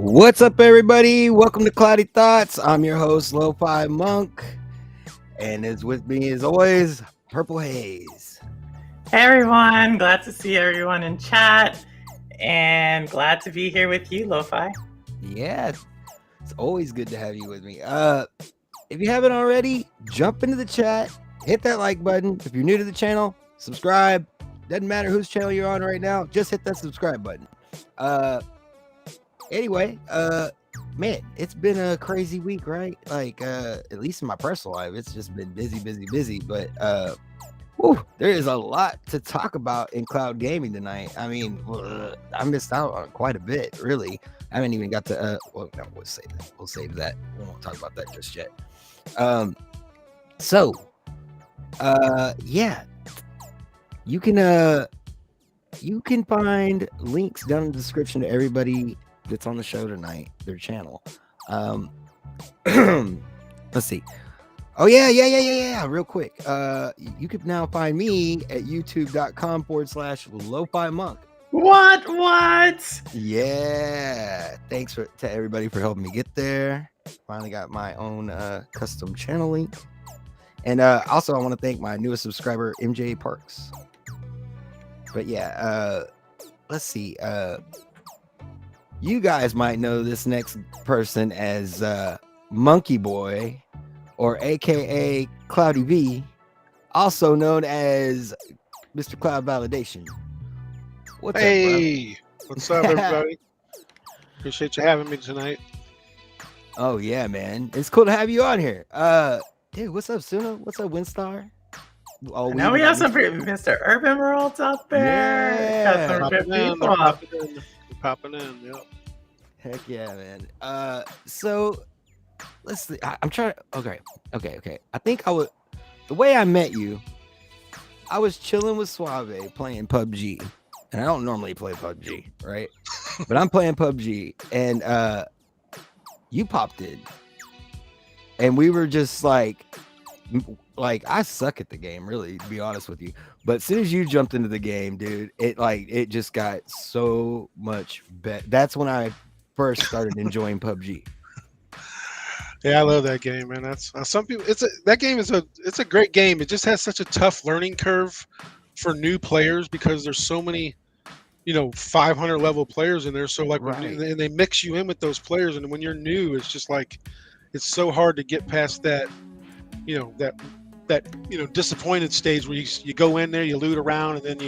What's up, everybody? Welcome to Cloudy Thoughts. I'm your host, LoFi Monk, and it's with me, as always, PurpleHaze. Hey everyone, glad to see everyone in chat, and glad to be here with you, LoFi. Yeah, it's always good to have you with me. If you haven't already, jump into the chat, hit that like button. If you're new to the channel, subscribe. Doesn't matter whose channel you're on right now, just hit that subscribe button. Anyway, man, it's been a crazy week, right? Like, at least in my personal life, it's just been busy. But there is a lot to talk about in cloud gaming tonight. I mean, I missed out on quite a bit, really. I haven't even got to. Well, no, we'll save that. We'll save that. We won't talk about that just yet. Yeah, you can find links down in the description to everybody that's on the show tonight, their channel. Let's see. Oh yeah. Real quick. You can now find me at youtube.com/LoFi Monk. What? Yeah. Thanks to everybody for helping me get there. Finally got my own custom channel link. And also I want to thank my newest subscriber, MJ Parks. But yeah, let's see. You guys might know this next person as Monkey Boy, or AKA Cloudy V, also known as Mr. Cloud Validation. What's up, bro? What's up, everybody? Appreciate you having me tonight. Oh yeah, man, it's cool to have you on here. Dude, what's up, Suna? What's up, Windstar? Oh, now we have some Mr. Urban Worlds out there. Yeah, popping in, yeah. Heck yeah, man. So let's see. I'm trying. Okay. I think the way I met you, I was chilling with Suave playing PUBG, and I don't normally play PUBG, right? But I'm playing PUBG, and you popped in, and we were just like I suck at the game, really, to be honest with you. But as soon as you jumped into the game, dude, it just got so much better. That's when I first started enjoying PUBG. Yeah, I love that game, man. That's some people. That game is a great game. It just has such a tough learning curve for new players because there's so many, 500 level players in there. So like, right. And they mix you in with those players, and when you're new, it's just like it's so hard to get past that, that disappointed stage where you go in there, you loot around, and then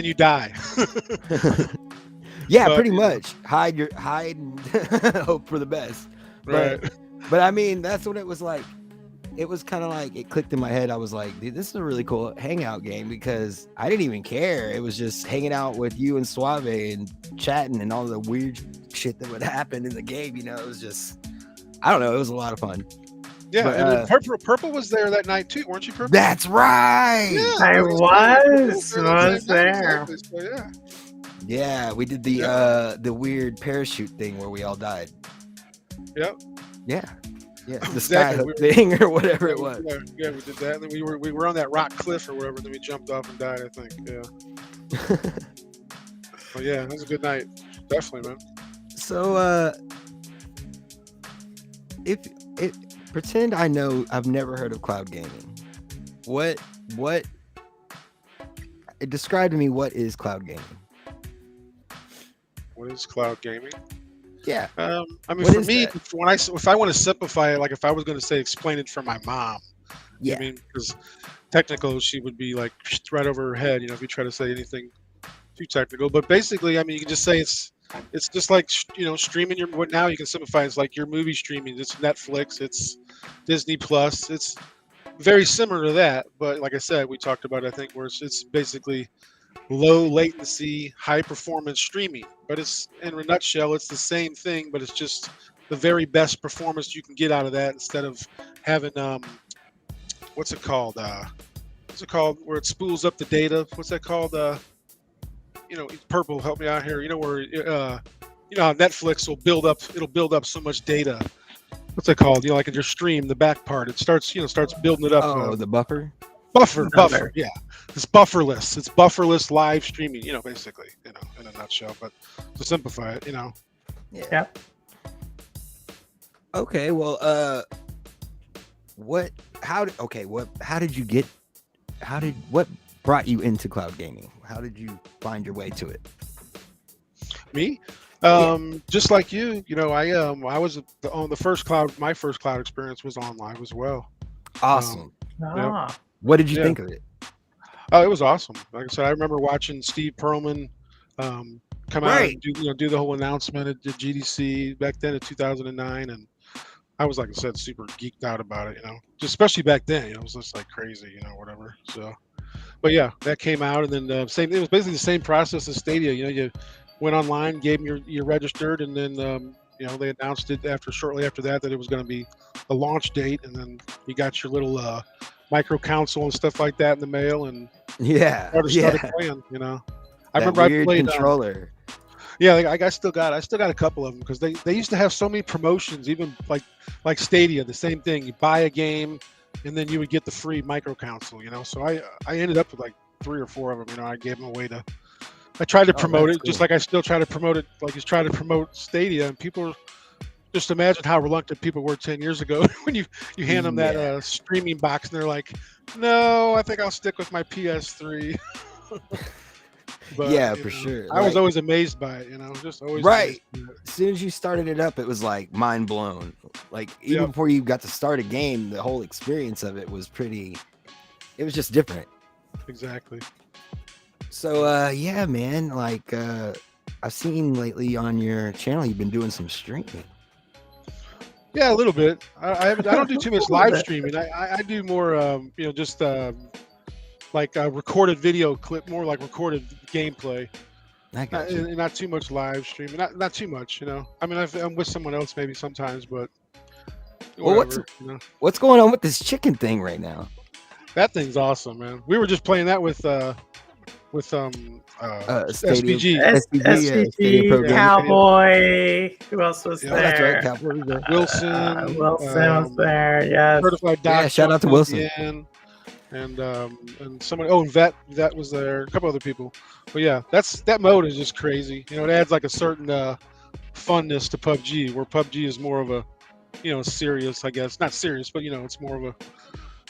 you die. Yeah, but, pretty much hide and hope for the best. Right. But I mean, that's what it was like. It was kind of like it clicked in my head. I was like, dude, this is a really cool hangout game because I didn't even care. It was just hanging out with you and Suave and chatting and all the weird shit that would happen in the game. It was just, I don't know. It was a lot of fun. Yeah, but, and Purple was there that night too, weren't you, Purple? That's right. Yeah, I was there. So, yeah, we did the weird parachute thing where we all died. Yep. Yeah, the skyhook thing or whatever it was. Yeah, we did that. And then we were on that rock cliff or whatever. And then we jumped off and died, I think. Yeah. Well, yeah, that was a good night. Definitely, man. So, if pretend I know I've never heard of cloud gaming. What? Describe to me what is cloud gaming. What is cloud gaming? Yeah. I mean, for me, if I want to simplify it, like if I was going to say explain it for my mom, yeah. I mean, because technical, she would be like right over her head, if you try to say anything too technical. But basically, I mean, you can just say it's just like streaming what now you can simplify. It's like your movie streaming. It's Netflix. It's Disney Plus. It's very similar to that, but like I said, we talked about, I think, where it's basically low latency, high performance streaming. But it's, in a nutshell, it's the same thing, but it's just the very best performance you can get out of that instead of having what's it called where it spools up the data? What's that called? Purple, help me out here. Where how Netflix will build up so much data. What's that called? Like in your stream, the back part, it starts building it up. Oh, the buffer. Buffer, yeah. It's bufferless. It's bufferless live streaming, basically, in a nutshell. But to simplify it, Yeah. Okay, well, what? How did? Okay, what? How did you get? What brought you into cloud gaming? How did you find your way to it? Me, Yeah. just like you know, I was on the first cloud. My first cloud experience was online as well. Um, Awesome. yep, Ah, What did you yeah. think of it? Oh, it was awesome. Like I said, I remember watching Steve Perlman um, come out Right. and do the whole announcement at the GDC back then in 2009, and I was, like I said, super geeked out about it. You know, just especially back then. You know, it was just like crazy. You know, whatever. So, but yeah, that came out, and then same. It was basically the same process as Stadia. You know, you went online, gave them your registered, and then you know, they announced it shortly after that it was going to be a launch date, and then you got your little micro console and stuff like that in the mail, and Yeah. started Yeah. playing. You know, I That remember I weird played. controller. Yeah, like, I still got a couple of them because they used to have so many promotions, even like Stadia, the same thing. You buy a game, and then you would get the free micro console. You know, so I ended up with like 3 or 4 of them. You know, I gave them away to. I tried to Oh, promote that's it just cool. like I still try to promote it, like he's trying to promote Stadia, and people just imagine how reluctant people were 10 years ago when you hand them that Yeah. streaming box, and they're like, "No, I think I'll stick with my PS3." But Yeah, you for know, sure. I was Like, always amazed by it. You know, just always amazed right. by it. As soon as you started it up, it was like mind blown. Like, even Yep, before you got to start a game, the whole experience of it was pretty. It was just different. exactly. So, Yep. yeah, man. Like, I've seen lately on your channel, you've been doing some streaming. Yeah, a little bit. I don't do too a much little live bit. streaming. I do more, you know, just like a recorded video clip, more like recorded gameplay. I got you. Not too much live streaming. Not too much, you know. I mean, I'm with someone else maybe sometimes, but Well, whatever. You know, what's going on with this chicken thing right now? that thing's awesome, man. We were just playing that with Stadia, SBG. SPG, Stadia SVG, Pro Yeah, Gaming. Stadia. Cowboy. Who else was Yep. Oh, that's right. there? Cowboy was there. Wilson, Wilson was there. Yes. certified Yeah, doc shout out jumped to in at Wilson. the end. And somebody, oh, and vet was there, a couple other people. But yeah, that mode is just crazy. You know, it adds like a certain funness to PUBG, where PUBG is more of a, you know, serious, I guess, not serious, but you know, it's more of a,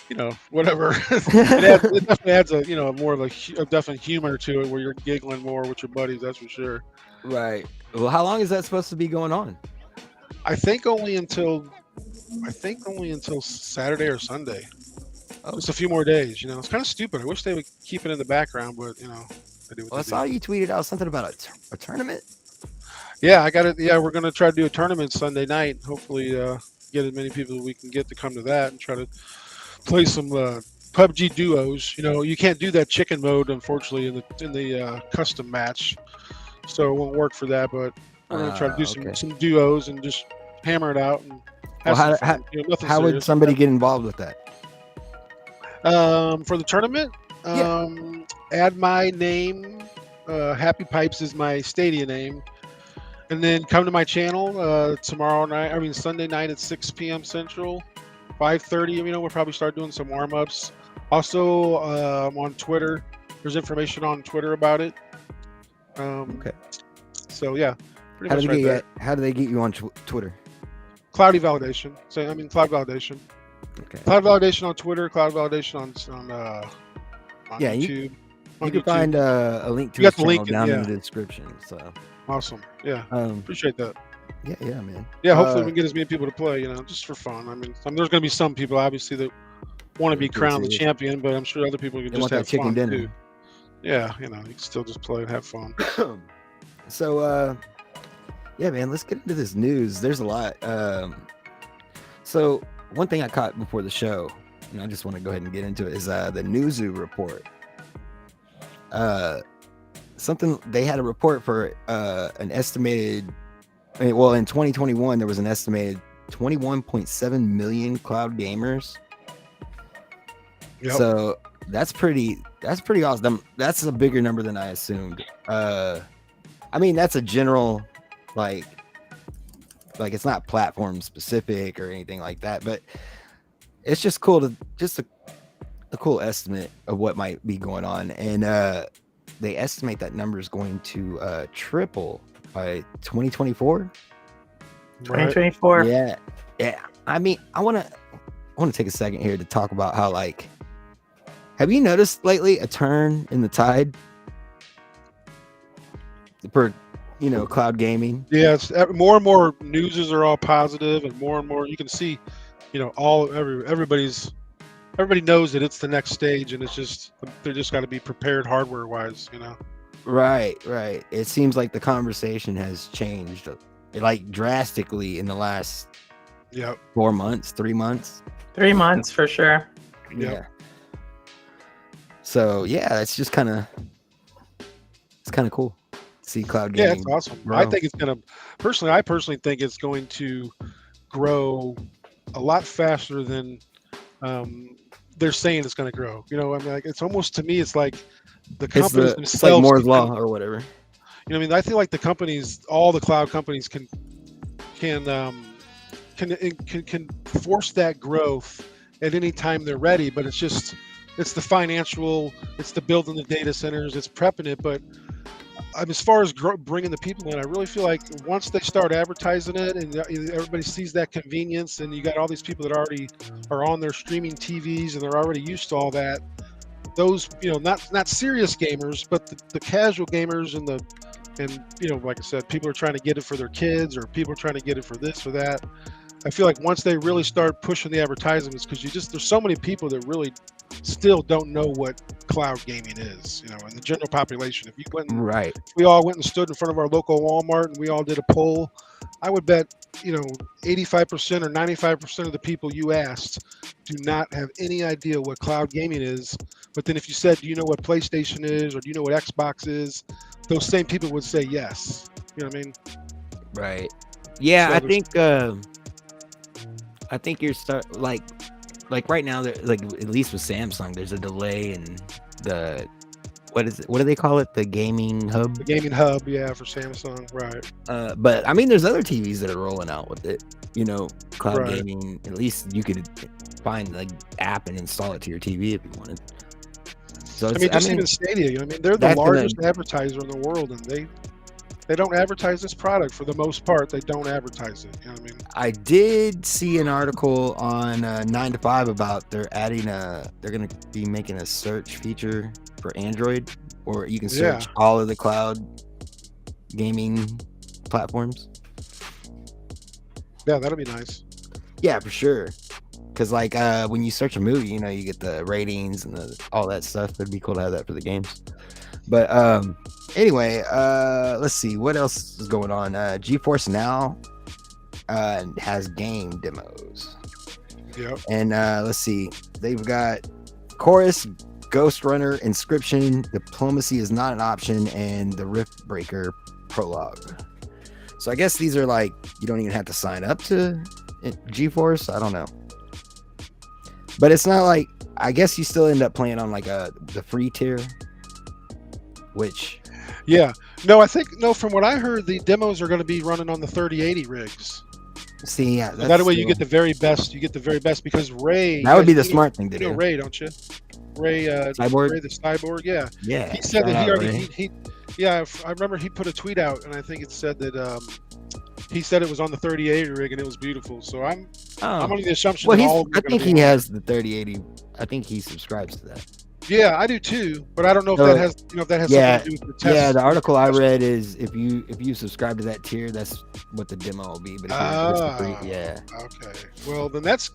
you know, whatever. It definitely adds a, you know, more of a definite humor to it, where you're giggling more with your buddies, that's for sure. Right. Well, how long is that supposed to be going on? I think only until Saturday or Sunday. Oh, Just a few more days. You know, it's kind of stupid. I wish they would keep it in the background, but you know, they do what well, I they saw do. you tweeted out something about a tournament. Yeah, I got it. Yeah, we're gonna try to do a tournament Sunday night. Hopefully, get as many people as we can get to come to that and try to play some PUBG duos. You know, you can't do that chicken mode, unfortunately, in the custom match, so it won't work for that. But we're gonna try to do Okay. some duos and just hammer it out and Well, have some fun. You know, nothing how would serious. somebody get involved with that? For the tournament, Yeah. add my name. Happy Pipes is my Stadia name. And then come to my channel tomorrow night. I mean Sunday night at 6 p.m. Central, 5:30. You know, we'll probably start doing some warm ups. Also, I'm on Twitter. There's information on Twitter about it. Okay. So yeah, pretty How much do they right get there. How do they get you on Twitter? Cloudy validation. So I mean Cloud validation. Okay. Cloud validation on Twitter. Cloud validation on Yeah, YouTube. You On can YouTube. find a link to You his got the channel link in, down in yeah. the description. So, Awesome. Yeah. um, Appreciate that. yeah, man. Yeah, hopefully we can get as many people to play, you know, just for fun. I mean, there's going to be some people obviously that want to be Pretty crowned the serious. champion, but I'm sure other people can They just want that have chicken fun dinner. too. Yeah, you know, you can still just play and have fun. So, yeah, man, let's get into this news. There's a lot. So one thing I caught before the show, and I just want to go ahead and get into it, is the Newzoo report. Something they had a report for an estimated. Well, in 2021, there was an estimated 21.7 million cloud gamers. Yep. So that's pretty awesome. That's a bigger number than I assumed. I mean, that's a general, like it's not platform specific or anything like that, but it's just cool to a cool estimate of what might be going on. And they estimate that number is going to triple by 2024. Right. 2024. Yeah. Yeah, I mean, I want to take a second here to talk about how, like, have you noticed lately a turn in the tide for, cloud gaming? Yeah, it's more and more newses are all positive, and more you can see, everybody knows that it's the next stage, and it's just they're just got to be prepared hardware wise. Right. It seems like the conversation has changed, like, drastically in the last 4 months, 3 months. 3 months for sure. Yeah. So it's just kind of cool to see cloud gaming. Yeah, it's awesome. grow. I think it's gonna I personally think it's going to grow a lot faster than they're saying it's going to grow. I mean, like, it's almost, to me, it's like the companies themselves. It's like Moore's law or whatever. I mean, I feel like the companies, all the cloud companies, can force that growth at any time they're ready. But it's the financial, it's the building the data centers, it's prepping it. But as far as bringing the people in, I really feel like once they start advertising it and everybody sees that convenience, and you got all these people that already are on their streaming TVs and they're already used to all that, those, not serious gamers, but the casual gamers and like I said, people are trying to get it for their kids, or people are trying to get it for this or that. I feel like once they really start pushing the advertisements, because there's so many people that really still don't know what cloud gaming is, in the general population. If we all went and stood in front of our local Walmart and we all did a poll, I would bet 85% or 95% of the people you asked do not have any idea what cloud gaming is. But then if you said, do you know what PlayStation is, or do you know what Xbox is, those same people would say yes. You know what I mean? Right. Yeah, So I think you're like right now, like, at least with Samsung, there's a delay in the what do they call it? The gaming hub. The gaming hub, yeah, for Samsung, right? But I mean, there's other TVs that are rolling out with it. Cloud Right. gaming. At least you could find the app and install it to your TV if you wanted. So I mean, even Stadia. I mean, they're the that's largest advertiser in the world, and they don't advertise this product for the most part. They don't advertise it. You know what I mean? I did see an article on 9 to 5 about they're going to be making a search feature for Android, or you can search all of the cloud gaming platforms. Yeah, that'll be nice. Yeah, for sure. Because, like, when you search a movie, you get the ratings and all that stuff. It'd be cool to have that for the games. But anyway, let's see what else is going on. GeForce Now has game demos. Yep. And let's see, they've got Chorus, Ghost Runner, Inscription, Diplomacy is not an option, and the Rift Breaker prologue. So I guess these are like, you don't even have to sign up to GeForce. I don't know. But it's not like, I guess you still end up playing on like the free tier, which... Yeah. No, from what I heard, the demos are going to be running on the 3080 rigs. See, yeah. So that way you get the very best. You get the very best, because Ray... That would be the smart thing to do. You know Ray, don't you? Ray, Cyborg? Ray the Cyborg, yeah. Yeah. He said that I remember he put a tweet out, and I think it said that he said it was on the 3080 rig and it was beautiful. So I'm under the assumption that all of them I think he has the 3080. I think he subscribes to that. Yeah, I do too, but I don't know if that has something to do with the test. Yeah, the article I read is if you subscribe to that tier, that's what the demo will be. But if you're free, okay. Well, then that's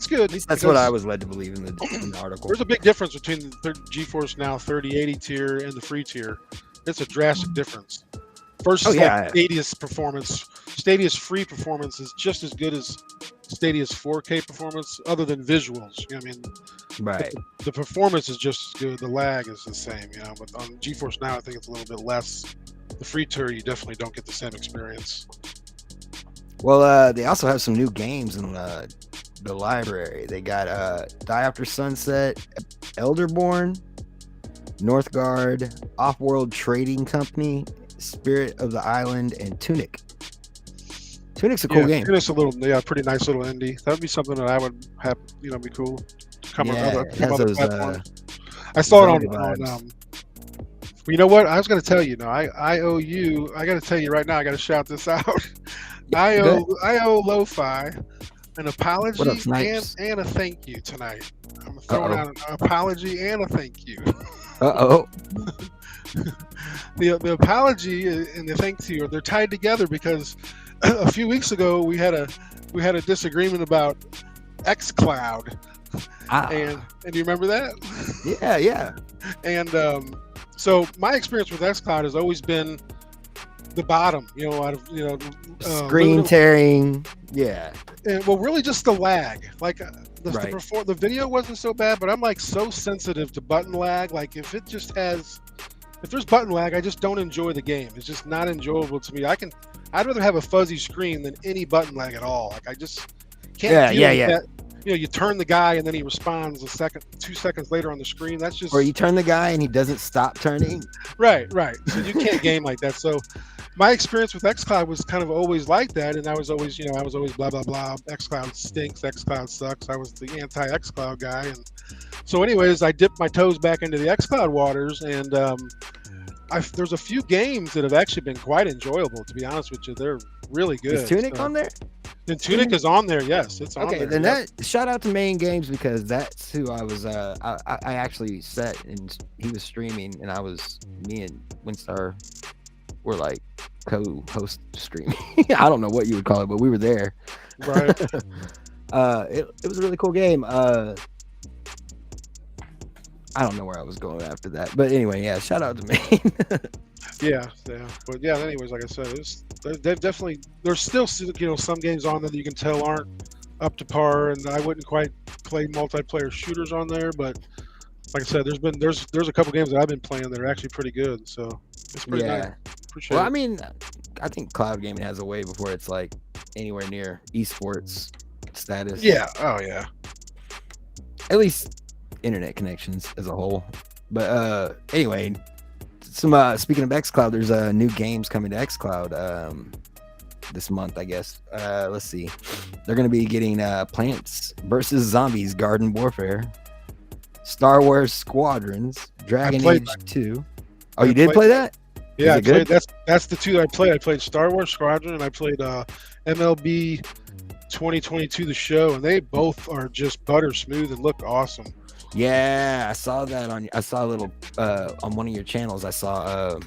good. At least that's what I was led to believe in the article. There's a big difference between the GeForce Now 3080 tier and the free tier. It's a drastic difference. Versus Stadia's performance. Stadia's free performance is just as good as Stadia's 4K performance, other than visuals. You know what I mean? Right. The performance is just as good. The lag is the same, but on GeForce Now, I think it's a little bit less. The free tier, you definitely don't get the same experience. Well, they also have some new games in the library. They got Die After Sunset, Elderborn, Northgard, Off-World Trading Company, Spirit of the Island, and Tunic. Tunic's a cool game. Tunic's pretty nice little indie. That would be something that I would have, be cool. Come on other platforms. I saw it on you know what? I was going to tell you. No, I owe you. I got to tell you right now. I got to shout this out. I owe LoFi an apology What up, Snipes? and a thank you tonight. I'm throwing Uh-oh. out an apology and a thank you. Uh-oh. The apology and the thank you, they're tied together because a few weeks ago we had a disagreement about Xcloud, and do you remember that? Yeah. And so my experience with Xcloud has always been the bottom, out of Screen tearing. Yeah. and well, really just the lag. Like Right. the video wasn't so bad, but I'm like so sensitive to button lag. Like if there's button lag, I just don't enjoy the game. It's just not enjoyable to me. I'd rather have a fuzzy screen than any button lag at all. Like I just can't deal with that. You turn the guy and then he responds 2 seconds later on the screen. That's just, or you turn the guy and he doesn't stop turning. right. So you can't game like that. So my experience with Xcloud was kind of always like that, and I was always blah blah blah. Xcloud stinks. Xcloud sucks. I was the anti-Xcloud guy, and so anyways, I dipped my toes back into the Xcloud waters, and there's a few games that have actually been quite enjoyable. To be honest with you, they're really good. Is Tunic on there? And Tunic is on there. Yes, it's on there. Okay, then that shout out to Main Games because that's who I was. I actually sat and he was streaming, and me and Winstar were like co-host streaming. I don't know what you would call it, but we were there. Right. It was a really cool game. I don't know where I was going after that, but anyway, yeah. Shout out to Main. Yeah. But yeah, anyways, like I said, there's still some games on there that you can tell aren't up to par, and I wouldn't quite play multiplayer shooters on there, but like I said, there's a couple games that I've been playing that are actually pretty good, so it's pretty nice. Appreciate it. I mean, I think cloud gaming has a way before it's like anywhere near esports status. Yeah. Oh yeah. At least internet connections as a whole. But anyway, speaking of Xcloud, there's new games coming to Xcloud this month, I guess. Let's see. They're going to be getting Plants vs. Zombies Garden Warfare, Star Wars Squadrons, Dragon Age 2. Oh, you did play that? Yeah, I played. That's the two that I played. I played Star Wars Squadron and I played MLB 2022 the show, and they both are just butter smooth and look awesome. Yeah, I saw that I saw a little on one of your channels. I saw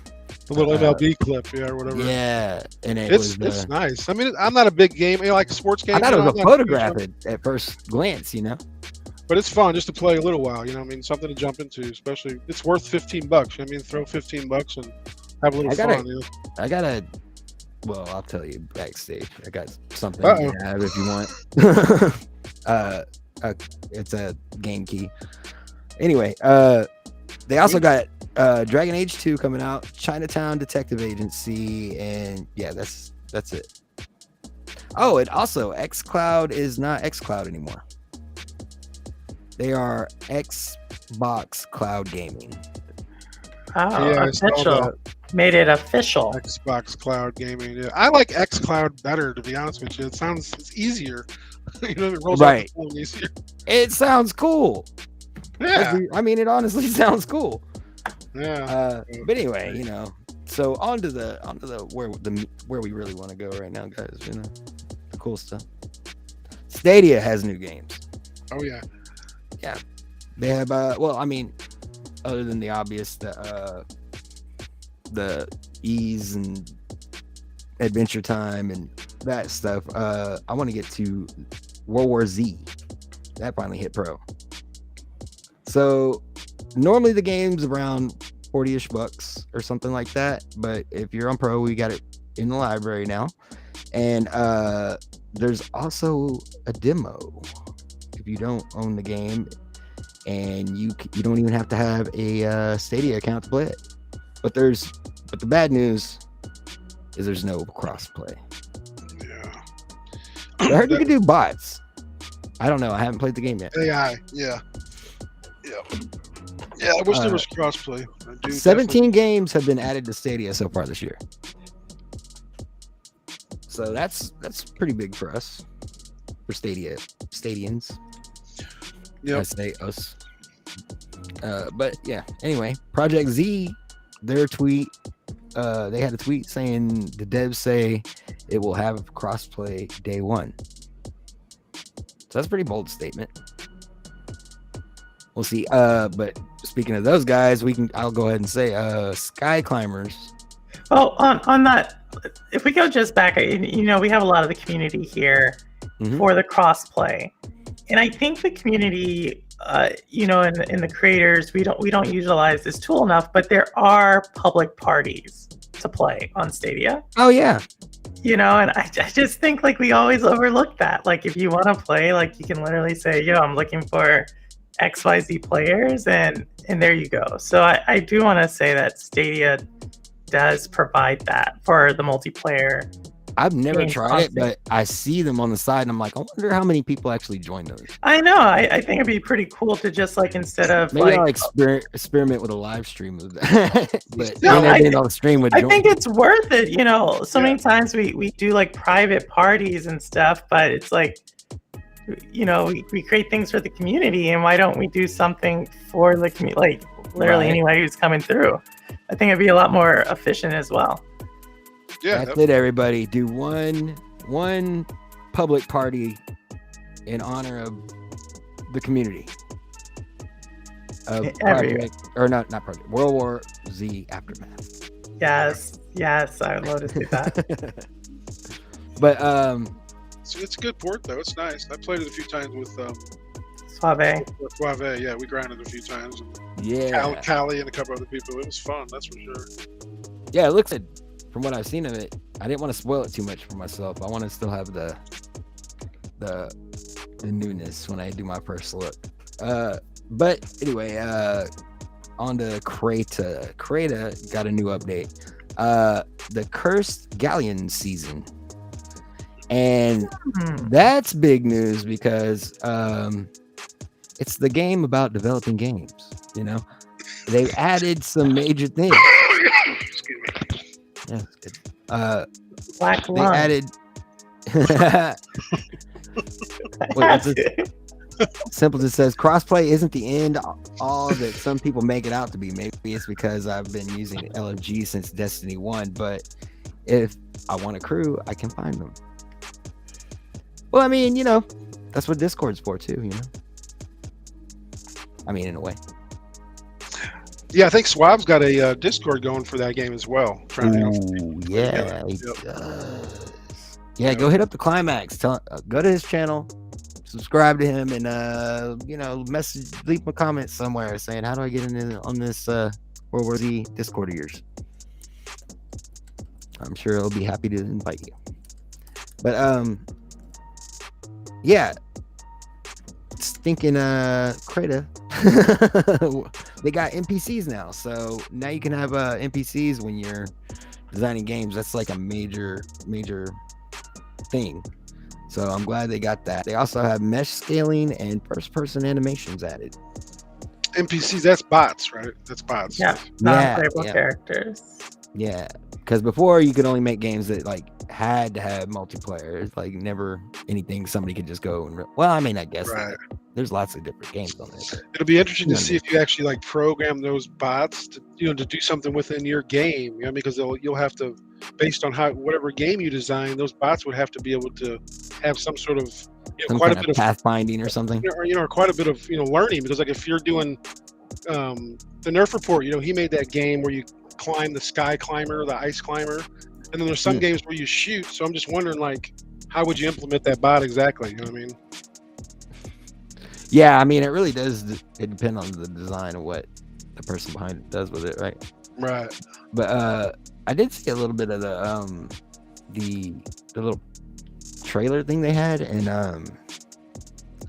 the little MLB clip, or whatever. Yeah, and it's nice. I mean, I'm not a big game, like sports game. I thought it was a photograph at first glance, But it's fun just to play a little while, something to jump into, especially it's worth $15. Throw $15 and have a little fun. Well, I'll tell you backstage. I got something to have if you want. It's a game key. Anyway, they also got Dragon Age 2 coming out, Chinatown Detective Agency, and yeah, that's it. Oh, and also Xcloud is not Xcloud anymore. They are Xbox Cloud Gaming. Oh, yeah, official. Made it official. Xbox Cloud Gaming. Yeah. I like Xcloud better, to be honest with you. It's easier. It rolls out the phone easier. It sounds cool. Yeah. I mean, it honestly sounds cool. Yeah. But anyway, so on to the where we really want to go right now, guys. The cool stuff. Stadia has new games. Oh yeah. Yeah. They have other than the obvious, the ease and Adventure Time and that stuff, I want to get to World War Z. That finally hit pro. So normally the game's around 40-ish bucks or something like that, but if you're on pro, we got it in the library now. And there's also a demo if you don't own the game, and you don't even have to have a Stadia account to play it. But the bad news is there's no crossplay. Yeah. I heard you could do bots. I don't know. I haven't played the game yet. AI. Yeah. I wish there was crossplay. 17 games have been added to Stadia so far this year. So that's pretty big for us, for Stadians. Yep. I say us. But yeah. Anyway, Project Z, their tweet. They had a tweet saying the devs say it will have crossplay day one. So that's a pretty bold statement. We'll see. But speaking of those guys, I'll go ahead and say Sky Climbers. Well, on that, if we go just back, we have a lot of the community here for the crossplay, and I think the community, in the creators, we don't utilize this tool enough. But there are public parties to play on Stadia. Oh yeah. And I just think like we always overlook that. Like if you want to play, like you can literally say, I'm looking for XYZ players, and there you go. So I do want to say that Stadia does provide that for the multiplayer. I've never tried it, but I see them on the side, and I'm like, I wonder how many people actually join those. I know. I think it'd be pretty cool to just like instead of maybe I'll experiment with a live stream of that. But I'll stream with. I think it's worth it. So many times we do like private parties and stuff, but it's like, we create things for the community, and why don't we do something for the community? Like literally anybody who's coming through. I think it'd be a lot more efficient as well. Yeah, that's it. Everybody do one public party in honor of the community of not Project World War Z Aftermath. Yes, I would love to see that. But so it's a good port though. It's nice. I played it a few times with Suave. Yeah, we grinded a few times. Yeah, Callie and a couple other people. It was fun, that's for sure. Yeah, it looks good. From what I've seen of it, I didn't want to spoil it too much for myself. I want to still have the newness when I do my first look. But anyway, on to Creta. Creta got a new update. The Cursed Galleon season. And that's big news because it's the game about developing games. They've added some major things. Excuse me. Yeah, it's good. Black they lung. added. Simple just says crossplay isn't the end all that some people make it out to be. Maybe it's because I've been using LFG since Destiny 1, but if I want a crew, I can find them. Well, I mean, that's what Discord's for too, I mean, in a way. Yeah, I think Swab's got a Discord going for that game as well. Yeah, he does. Yeah, go hit up the Climax. Go to his channel, subscribe to him, and leave a comment somewhere saying, "How do I get in on this World War Z Discord of yours?" I'm sure he'll be happy to invite you. But yeah, stinking Creta. They got NPCs now, so now you can have NPCs when you're designing games. That's like a major thing. So I'm glad they got that. They also have mesh scaling and first-person animations added. NPCs, that's bots, right? That's bots. Yeah, non-playable characters. Yeah, because before you could only make games that like had to have multiplayer. It's like never anything somebody could just go and I guess there's lots of different games on there. It'll be interesting to see if you actually like program those bots to to do something within your game. Because you'll have to, based on whatever game you design, those bots would have to be able to have some sort of quite a bit of pathfinding or something, or quite a bit of learning. Because like if you're doing the Nerf Report, he made that game where you climb the Sky Climber, the Ice Climber, and then there's some games where you shoot. So I'm just wondering, like, how would you implement that bot exactly? You know what I mean? Yeah, I mean, it really does. It depends on the design of what the person behind it does with it, right? Right. But I did see a little bit of the little trailer thing they had, and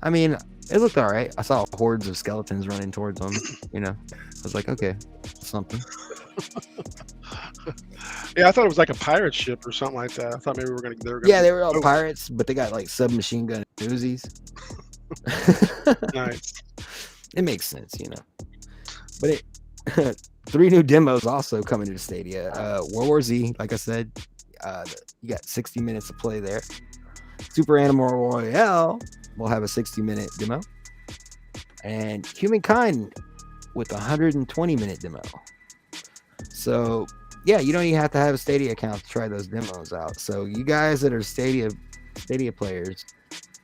I mean, it looked all right. I saw hordes of skeletons running towards them. I was like, okay, something. Yeah, I thought it was like a pirate ship or something like that. I thought maybe they were gonna. Yeah, they were all pirates, but they got like submachine gun Uzis. Nice. It makes sense, But 3 new demos also coming to Stadia. World War Z, like I said, you got 60 minutes to play there. Super Animal Royale will have a 60-minute demo, and Humankind with a 120-minute demo. So yeah, you don't even have to have a Stadia account to try those demos out. So you guys that are Stadia players,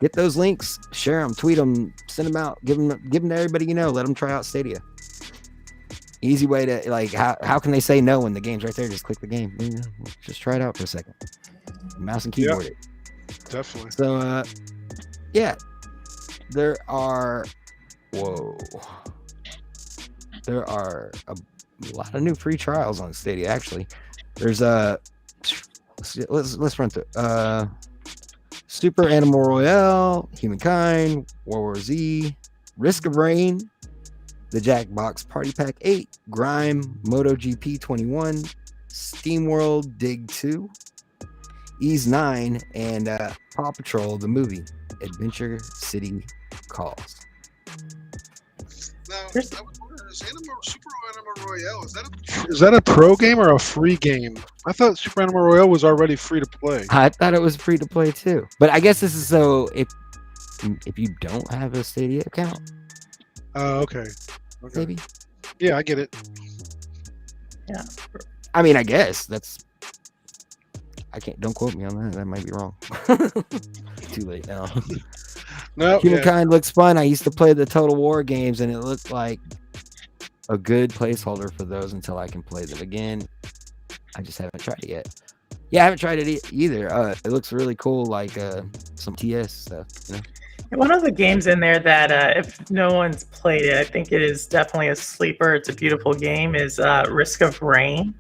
get those links, share them, tweet them, send them out, give them to everybody you know. Let them try out Stadia. Easy way to, like, how can they say no when the game's right there? Just click the game. Just try it out for a second. Mouse and keyboard it. Definitely. So, yeah, there are a lot of new free trials on Stadia. Actually, there's let's run through. Super Animal Royale, Humankind, World War Z, Risk of Rain, the Jackbox Party Pack 8, Grime, MotoGP 21, SteamWorld Dig 2, Ease 9, and Paw Patrol the movie, Adventure City Calls. Now, I was wondering, Super Animal Royale, is that a pro game or a free game? I thought Super Animal Royale was already free to play. I thought it was free to play too, but I guess this is so if you don't have a Stadia account. Okay. Maybe. Yeah, I get it. Yeah. I mean, I guess that's. I can't. Don't quote me on that. That might be wrong. Too late now. No. Humankind looks fun. I used to play the Total War games, and it looked like a good placeholder for those until I can play them again. I just haven't tried it yet. Yeah, I haven't tried it either. It looks really cool, like some TS stuff. You know? One of the games in there that if no one's played it, I think it is definitely a sleeper. It's a beautiful game. Is Risk of Rain.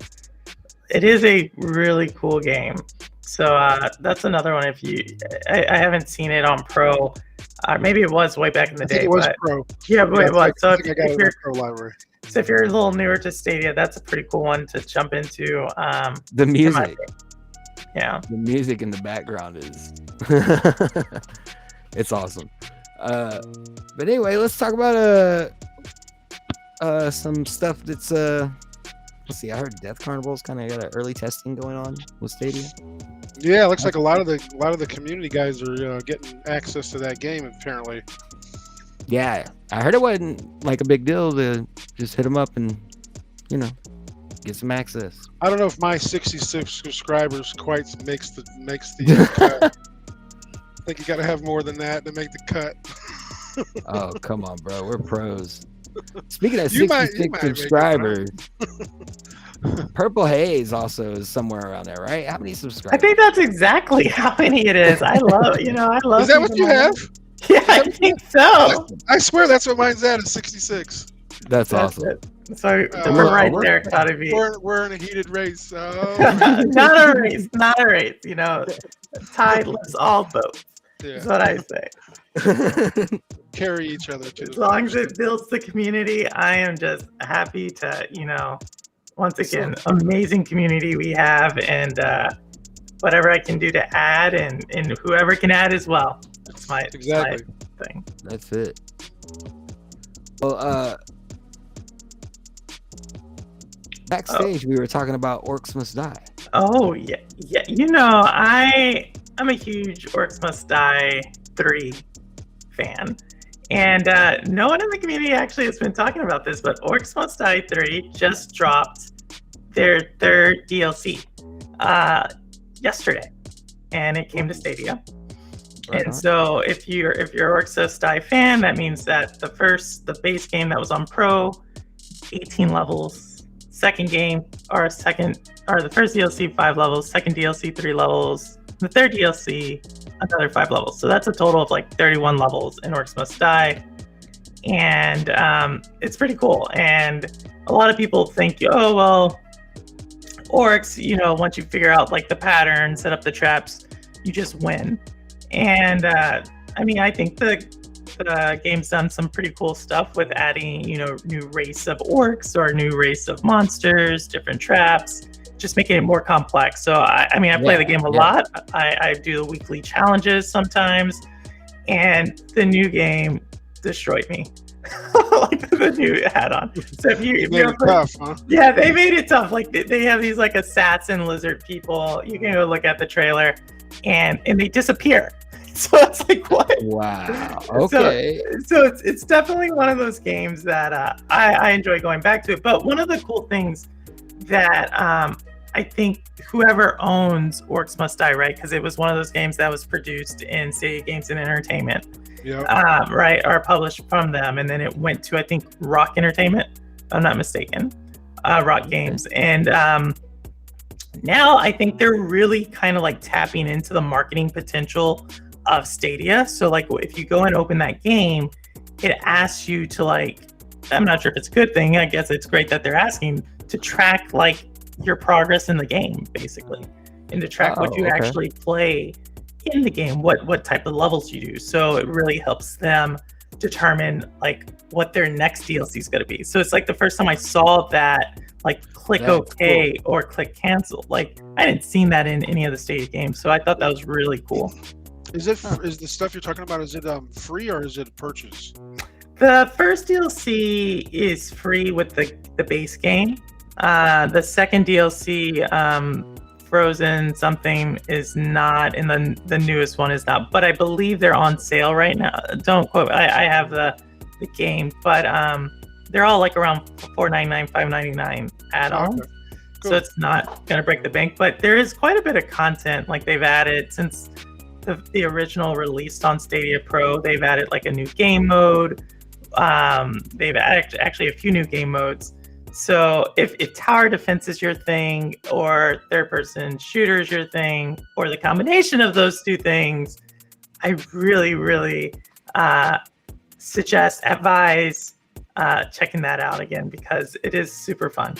It is a really cool game. So that's another one. If you, I haven't seen it on Pro. Maybe it was way back in the day. It was Pro. Yeah, but it was. So I think I got it in the Pro library. So if you're a little newer to Stadia, that's a pretty cool one to jump into. The music. Yeah. The music in the background is it's awesome. But anyway, let's talk about some stuff that's let's see, I heard Death Carnival's kind of got an early testing going on with Stadia. Yeah, it looks like a lot of the community guys are getting access to that game apparently. Yeah, I heard it wasn't like a big deal to just hit them up and, you know, get some access. I don't know if my 66 subscribers quite makes the cut. I think you got to have more than that to make the cut. Oh, come on, bro. We're pros. Speaking of You 66 might subscribers, PurpleHaze also is somewhere around there, right? How many subscribers? I think that's exactly how many it is. I love. Is that what you have? Yeah, I think so. I swear that's what mine's at, is 66. That's awesome. It. So we're right there, gotta be. We're in a heated race. Not a race, not a race. You know, tide lifts all boats. Yeah. That's what I say. Carry each other too. As long as it builds the community, I am just happy to, once again, amazing community we have, and whatever I can do to add, and whoever can add as well. That's my thing. That's it. Well, backstage we were talking about Orcs Must Die. Oh yeah. I'm a huge Orcs Must Die 3 fan. And no one in the community actually has been talking about this, but Orcs Must Die 3 just dropped their DLC yesterday, and it came to Stadia. Right. And so if you're Orcs Must Die fan, that means that the base game that was on Pro, 18 levels. Second game, the first DLC 5 levels, second DLC 3 levels, the third DLC another 5 levels. So that's a total of like 31 levels in Orcs Must Die, and it's pretty cool. And a lot of people think, oh well, orcs, once you figure out like the pattern, set up the traps, you just win. And I think the game's done some pretty cool stuff with adding, new race of orcs or new race of monsters, different traps, just making it more complex. So I play the game a lot. I do the weekly challenges sometimes, and the new game destroyed me. Like the new add-on. So if you made it tough, huh? Yeah, they made it tough. Like they have these like assassin lizard people. You can go look at the trailer, and they disappear. So it's like, what? Wow. Okay. So it's definitely one of those games that I enjoy going back to. But one of the cool things that I think whoever owns Orcs Must Die, right? Because it was one of those games that was produced in Stadia Games and Entertainment, right? Or published from them, and then it went to, I think, Rock Entertainment, if I'm not mistaken, Rock Games, and now I think they're really kind of like tapping into the marketing potential of Stadia. So like if you go and open that game, it asks you to like, I'm not sure if it's a good thing. I guess it's great that they're asking to track like your progress in the game, basically, and to track what you actually play in the game, what type of levels you do. So it really helps them determine like what their next DLC is going to be. So it's like the first time I saw that, like click OK or click cancel. Like I didn't see that in any of the Stadia games, so I thought that was really cool. Is the stuff you're talking about? Is it free or is it a purchase? The first DLC is free with the base game. The second DLC, Frozen something, is not, and the newest one is not. But I believe they're on sale right now. Don't quote. I have the game, but they're all like around $4.99, $5.99 add-ons. Okay. Cool. So it's not gonna break the bank. But there is quite a bit of content. Like they've added since the original released on Stadia Pro. They've added like a new game mode. They've added actually a few new game modes. So if tower defense is your thing, or third-person shooter is your thing, or the combination of those two things, I really, really advise checking that out again, because it is super fun.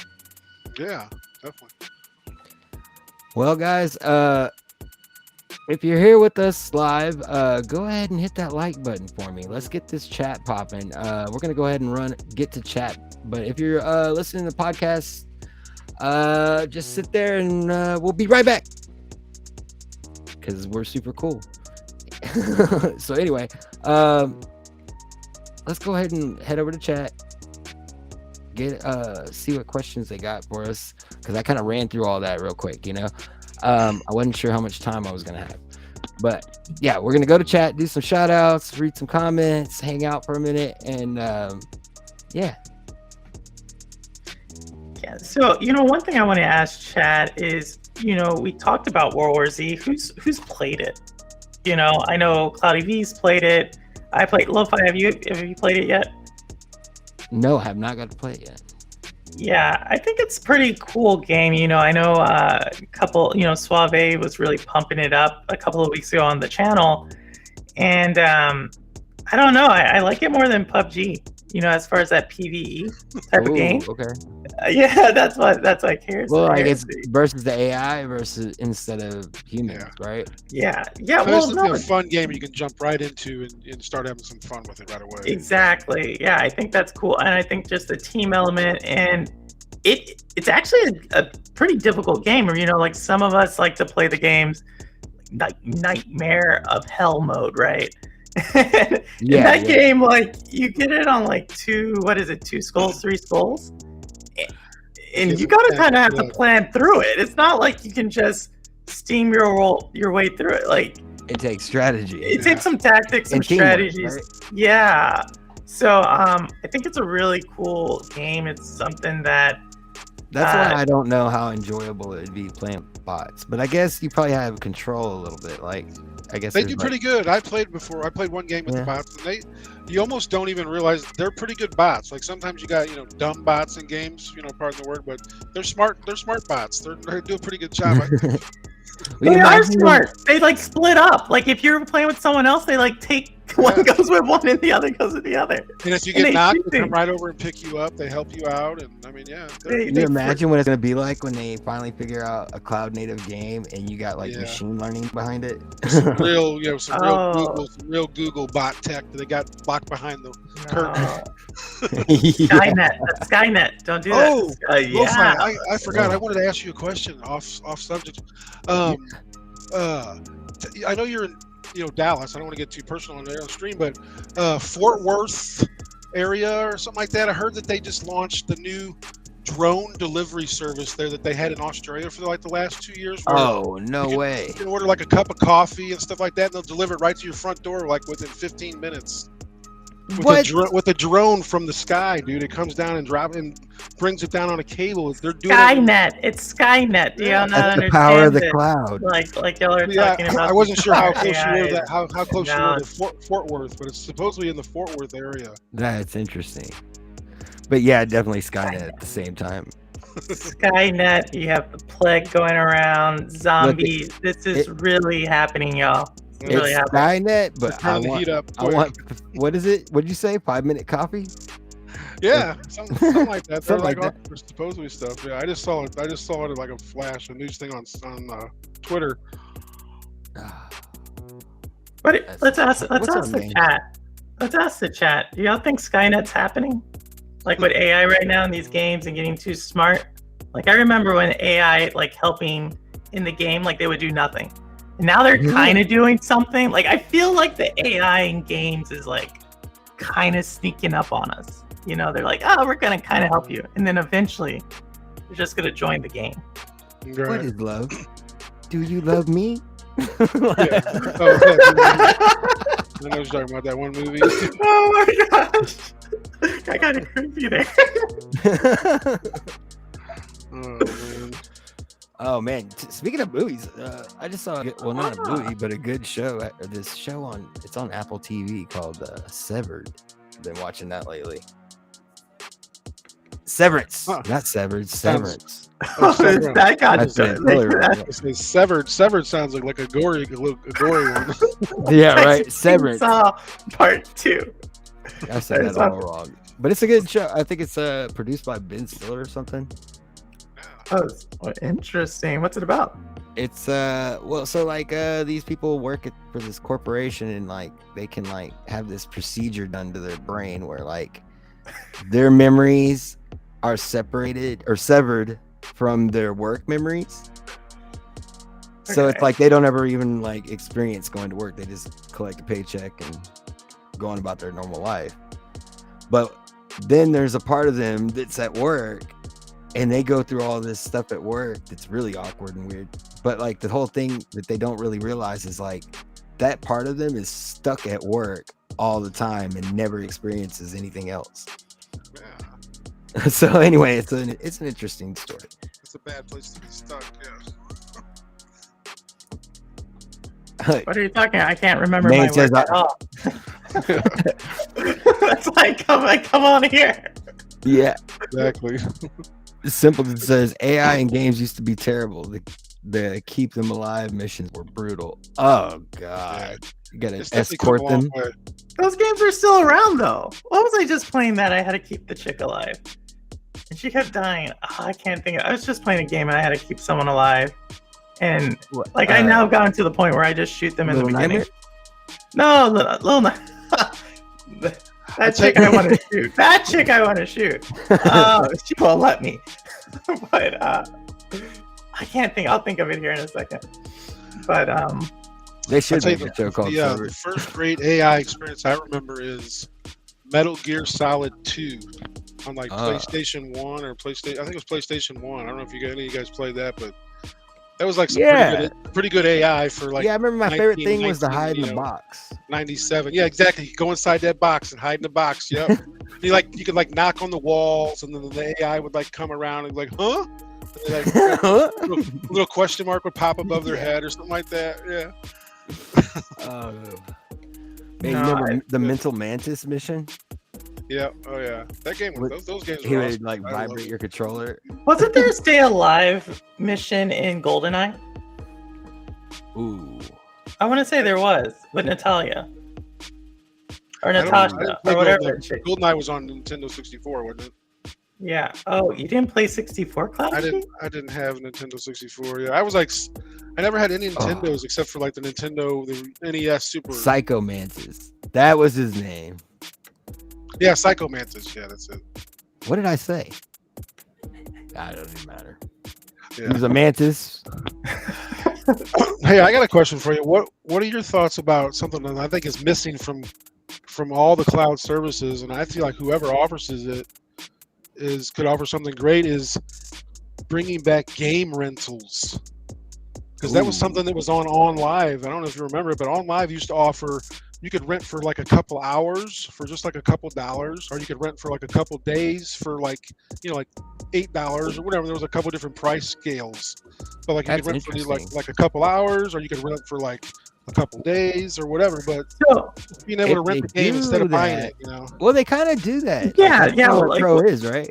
Yeah, definitely. Well, guys, if you're here with us live, go ahead and hit that like button for me. Let's get this chat popping. We're gonna go ahead and get to chat. But if you're listening to the podcast, just sit there and we'll be right back, because we're super cool. So anyway, let's go ahead and head over to chat. See what questions they got for us, because I kind of ran through all that real quick, you know. I wasn't sure how much time I was gonna have, but yeah, we're gonna go to chat, do some shout outs, read some comments, hang out for a minute, and yeah. So, one thing I want to ask Chad is, we talked about World War Z. Who's played it? I know Cloudy V's played it. I played LoFi. Have you played it yet? No, I have not got to play it yet. Yeah, I think it's a pretty cool game. I know a couple, Suave was really pumping it up a couple of weeks ago on the channel. And I don't know. I like it more than PUBG. As far as that PvE type of game. Okay. Yeah, that's what I care. Well, I guess versus the AI versus instead of humans, right? Yeah. Well, it's a fun game you can jump right into and start having some fun with it right away. Exactly. Yeah, I think that's cool, and I think just the team element, and it's actually a pretty difficult game. Or like some of us like to play the games like Nightmare of Hell mode, right? Game, like you get it on like 2 skulls, 3 skulls, and you gotta kind of have to plan through it. It's not like you can just steam your way through it. Like it takes strategy. It takes some tactics, some strategies. Right? Yeah. So I think it's a really cool game. It's something that's why I don't know how enjoyable it'd be playing bots, but I guess you probably have control a little bit. Like I guess they do pretty good. I played one game with the bots, and you almost don't even realize they're pretty good bots. Like sometimes you got dumb bots in games, pardon the word, but they're smart bots. They do a pretty good job. They are smart. They like split up. Like if you're playing with someone else, they like take one goes with one and the other goes with the other. And if you get knocked, they come right over and pick you up. They help you out, and I mean, yeah. Can you imagine what it's gonna be like when they finally figure out a cloud native game and you got like machine learning behind it? Some real Google bot tech that they got locked behind the curtain. Skynet, don't do that. I forgot. I wanted to ask you a question off subject. I know you're in Dallas. I don't want to get too personal on the stream, but Fort Worth area or something like that. I heard that they just launched the new drone delivery service there that they had in Australia for like the last 2 years. Oh, no way. You can order like a cup of coffee and stuff like that, and they'll deliver it right to your front door like within 15 minutes. with a drone from the sky, dude. It comes down and brings it down on a cable. They're doing Skynet. It's Skynet. Do y'all not That's understand the power of the it? cloud. Like y'all are talking about. I wasn't sure how smart close you were AIs. that how close you were to Fort Worth, but it's supposedly in the Fort Worth area. That's interesting. But yeah, definitely Skynet at the same time. Skynet. You have the plague going around. Zombies. This is really happening, y'all. It's Really happening. Skynet, but Turn the heat up I want. What is it? What did you say? 5-minute coffee? Yeah, something like that. They're Something like like all supposedly stuff. Yeah, I just saw it in like a flash, a news thing on Twitter. But let's ask what's our the name? chat. Let's ask the chat. Do y'all think Skynet's happening? Like with AI right now in these games and getting too smart? Like I remember when AI like helping in the game, like they would do nothing. And now they're kind of doing something. Like I feel like the AI in games is like kind of sneaking up on us. You know, they're like, oh, we're gonna kind of help you, and then eventually, you're just gonna join the game. Right. What is love? Do you love me? Yeah. Oh, I know you're talking about that one movie. Oh my gosh, I got a creepy there. Oh man. Oh man! Speaking of movies, I just saw not a movie, but a good show. This show it's on Apple TV called Severed. Been watching that lately. Severance, not Severed. Severance. That got That's it. Severed. Severed sounds like a gory one. Yeah, right. Severance. Part 2. I said that all wrong, but it's a good show. I think it's produced by Ben Stiller or something. Oh, interesting. What's it about? It's so like these people work for this corporation and like they can like have this procedure done to their brain where like their memories are separated or severed from their work memories. So it's like they don't ever even like experience going to work. They just collect a paycheck and go on about their normal life. But then there's a part of them that's at work and they go through all this stuff at work that's really awkward and weird. But like the whole thing that they don't really realize is like that part of them is stuck at work all the time and never experiences anything else. Yeah. So anyway, it's an interesting story. It's a bad place to be stuck. Yeah. What are you talking? I can't remember Man my says work at all. That's like, come on here. Yeah, Exactly. Simpleton says AI in games used to be terrible. The keep them alive missions were brutal. Oh god, you gotta escort them. Those games are still around though. What was I just playing that I had to keep the chick alive? And she kept dying. Oh, I can't think. I was just playing a game and I had to keep someone alive. And like I now gotten to the point where I just shoot them in the beginning. No, little that chick I want to shoot. That chick I want to shoot. She won't let me. But I can't think. I'll think of it here in a second. But they should make a show called the first great AI experience I remember is Metal Gear Solid 2 on like PlayStation 1 or PlayStation. I think it was PlayStation 1. I don't know if any of you guys played that, but that was like some pretty good AI for like. Yeah, I remember my favorite thing was to hide in the box. 97. Yeah, exactly. You go inside that box and hide in the box. Yep. you could like knock on the walls, and then the AI would like come around and like, huh? And like, little question mark would pop above their head or something like that. Yeah. Man, you remember the Mental Mantis mission? Yeah. Oh yeah. That game. Those games. He were would awesome. like vibrate your controller. Wasn't there a Stay Alive mission in GoldenEye? Ooh. I want to say there was with Natalia or Natasha or whatever. GoldenEye was on Nintendo 64, wasn't it? Yeah. Oh, you didn't play 64, Cloud? I didn't have Nintendo 64. Yeah, I was like, I never had any Nintendos except for like the NES Super. Psycho Mantis. That was his name. Yeah, Psycho Mantis. Yeah, that's it. What did I say? It doesn't even matter. Yeah. He was a mantis. Hey, I got a question for you. What are your thoughts about something that I think is missing from all the cloud services, and I feel like whoever offers it could offer something great, is bringing back game rentals. Because that was something that was on Live. I don't know if you remember it, but On Live used to offer you could rent for like a couple hours for just like a couple dollars, or you could rent for like a couple days for like, like $8 or whatever. There was a couple different price scales, but like you That's could rent for interesting. like a couple hours, or you could rent for like a couple days or whatever. But So being able to If rent the they game instead of do buying that- it, Well, they kind of do that. Yeah, Like, that's yeah, what like- Pro is, right?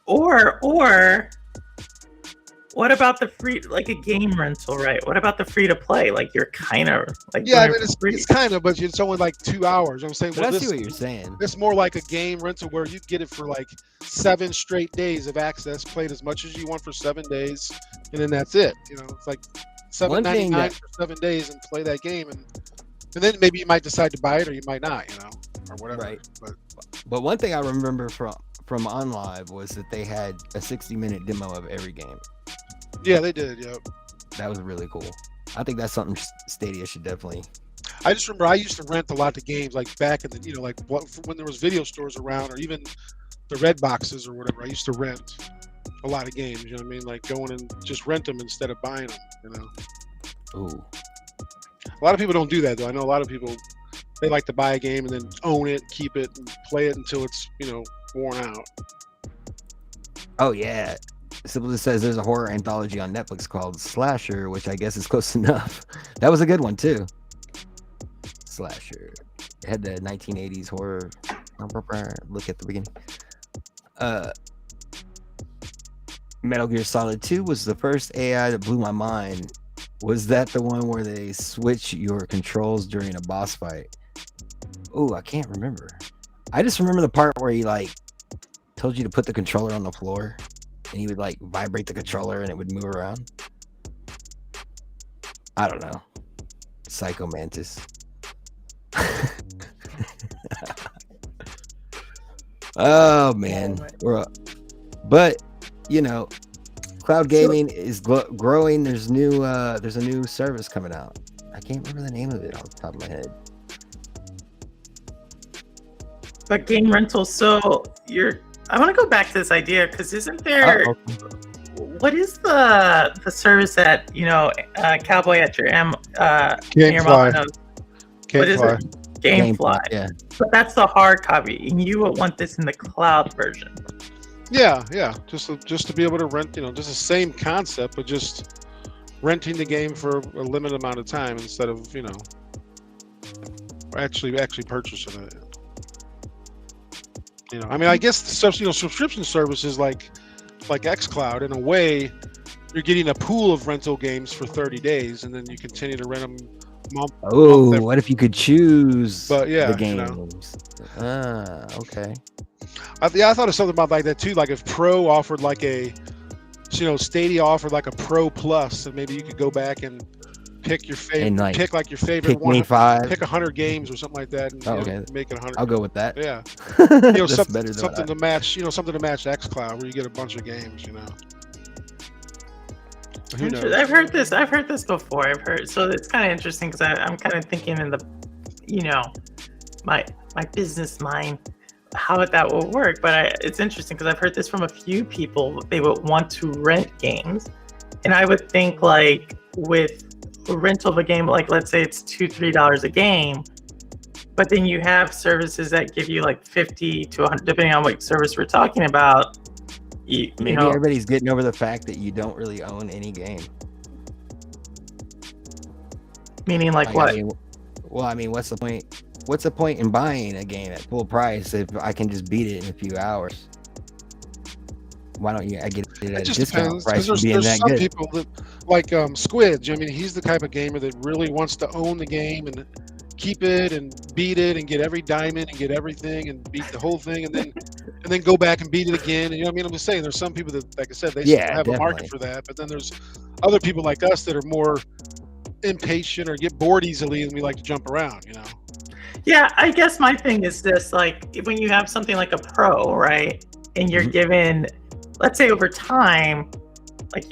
or what about the free, like a game rental, right? What about the free to play? Like you're kind of like yeah, I doing mean, it for free. it's kind of, but it's only like 2 hours. I'm saying, But well, I see this what you're saying. it's more like a game rental where you get it for like 7 straight days of access, played as much as you want for 7 days, and then that's it. It's like $7.99 that- for 7 days and play that game, and then maybe you might decide to buy it or you might not, or whatever. Right. But But one thing I remember from OnLive was that they had a 60-minute demo of every game. yeah, they did. Yep. That was really cool. I think that's something Stadia should definitely. I just remember I used to rent a lot of games, like back in the, like when there was video stores around, or even the red boxes or whatever. I used to rent a lot of games. You know what I mean? Like going and just rent them instead of buying them. Ooh. A lot of people don't do that though. I know a lot of people, they like to buy a game and then own it, keep it, and play it until it's worn out. Oh yeah. Simply says there's a horror anthology on Netflix called Slasher, which I guess is close enough. That was a good one too. Slasher. It had the 1980s horror. Look at the beginning. Metal Gear Solid 2 was the first AI that blew my mind. Was that the one where they switch your controls during a boss fight? Oh, I can't remember. I just remember the part where he like told you to put the controller on the floor and he would like vibrate the controller and it would move around. I don't know. Psycho Mantis. Oh man. But cloud gaming is growing. There's a new service coming out. I can't remember the name of it off the top of my head. But game rentals. So I want to go back to this idea because isn't there? What is the service that Cowboy at your your mama knows? What is it? Gamefly. Yeah. But that's the hard copy, and you would want this in the cloud version. Yeah. Just to be able to rent, just the same concept, but just renting the game for a limited amount of time instead of actually purchasing it. I mean, I guess subscription services like Xcloud, in a way, you're getting a pool of rental games for 30 days, and then you continue to rent them. Oh, what if you could choose the games? Okay. I thought of something about like that too. Like if Pro offered like Stadia offered like a Pro Plus, and maybe you could go back and pick your favorite, pick your favorite pick one, 5. pick 100 games or something like that, and make it 100. I'll go with that. Yeah, something to match, something to match Xcloud, where you get a bunch of games. Who knows? I've heard this before. So it's kind of interesting because I'm kind of thinking in the, my business mind, how that will work. But it's interesting because I've heard this from a few people. They would want to rent games, and I would think like with a rental of a game, like let's say it's $2-3 a game, but then you have services that give you like 50 to 100, depending on what service we're talking about. Maybe everybody's getting over the fact that you don't really own any game. Meaning like what? I mean, what's the point? What's the point in buying a game at full price if I can just beat it in a few hours? Why don't you? I get it at a discount price for being that some good. people that like Squid. I mean, he's the type of gamer that really wants to own the game and keep it and beat it and get every diamond and get everything and beat the whole thing and then go back and beat it again. And I'm just saying, there's some people that, like I said, they have a market for that. But then there's other people like us that are more impatient or get bored easily, and we like to jump around. Yeah, I guess my thing is this: like when you have something like a Pro, right, and you're given, let's say over time, like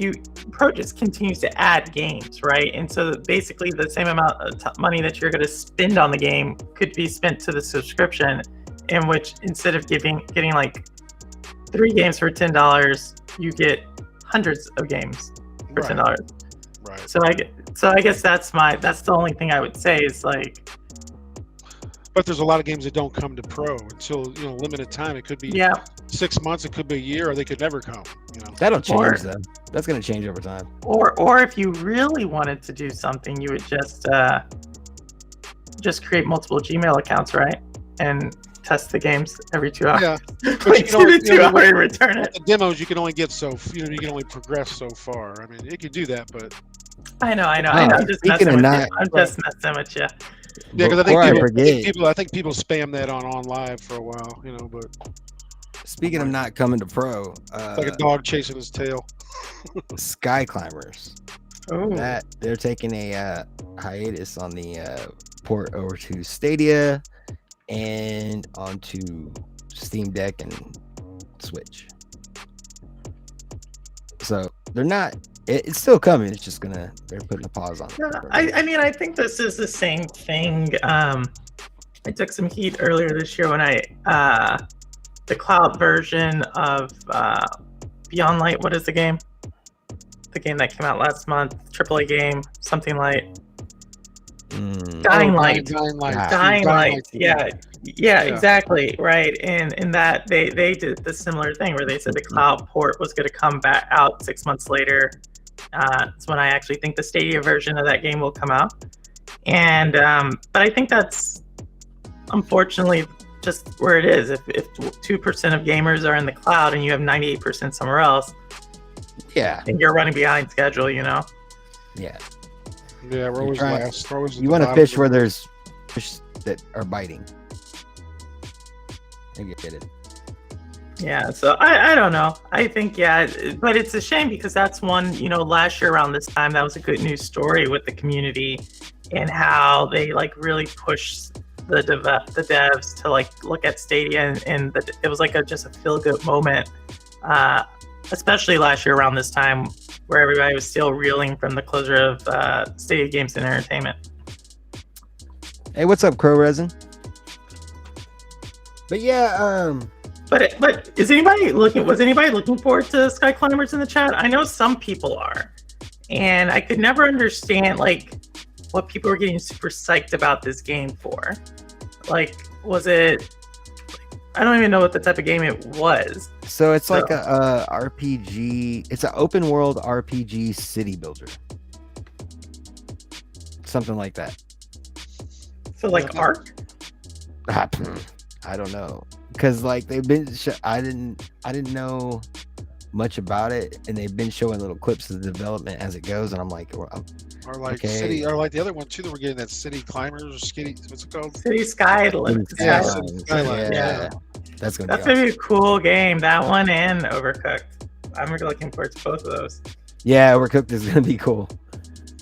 Pro just continues to add games, right? And so basically the same amount of money that you're going to spend on the game could be spent to the subscription, in which instead of getting like 3 games for $10, you get hundreds of games for $10. Right. So I guess that's the only thing I would say is like, But there's a lot of games that don't come to pro until limited time. It could be 6 months, it could be a year, or they could never come. That'll change though. That's going to change over time. Or if you really wanted to do something, you would just create multiple Gmail accounts, right? And test the games every 2 hours. Yeah, Wait 2 to 2 hours and return it. The demos you can only get you can only progress so far. I mean, it could do that, but I know. I'm just messing with you. I'm just messing with you. Yeah, because I think people spam that on live for a while, but speaking of not coming to pro, like a dog chasing his tail. Sky Climbers. Oh, That they're taking a hiatus on the port over to Stadia and onto Steam Deck and Switch. So they're not. It's still coming. It's just they're putting a pause on it. I mean, I think this is the same thing. I took some heat earlier this year when the cloud version of Beyond Light. What is the game? The game that came out last month, AAA game, something light. Dying Light. Yeah, exactly. Right. And in that they did the similar thing where they said the cloud port was going to come back out 6 months later. It's when I actually think the Stadia version of that game will come out. And but I think that's unfortunately just where it is. If 2% of gamers are in the cloud and you have 98% somewhere else, and you're running behind schedule, Yeah, we're always last. You want to fish where there's fish that are biting. I get it. Yeah, so I don't know. I think, but it's a shame because that's one, last year around this time, that was a good news story with the community and how they really pushed the devs to look at Stadia and it was just a feel good moment, especially last year around this time where everybody was still reeling from the closure of Stadia Games and Entertainment. Hey, what's up, Crow Resin? But But was anybody looking forward to Sky Climbers in the chat? I know some people are, and I could never understand what people were getting super psyched about this game for. Was it? I don't even know what the type of game it was. So it's like a RPG. It's an open world RPG city builder, something like that. So Ark? I don't know. Because they've been, I didn't know much about it, and they've been showing little clips of the development as it goes, and I'm like, okay. City, or the other one too that we're getting, that City Climbers, what's it called? City Skyline. Yeah. That's gonna be a cool game. That one and Overcooked. I'm really looking forward to both of those. Yeah, Overcooked is gonna be cool.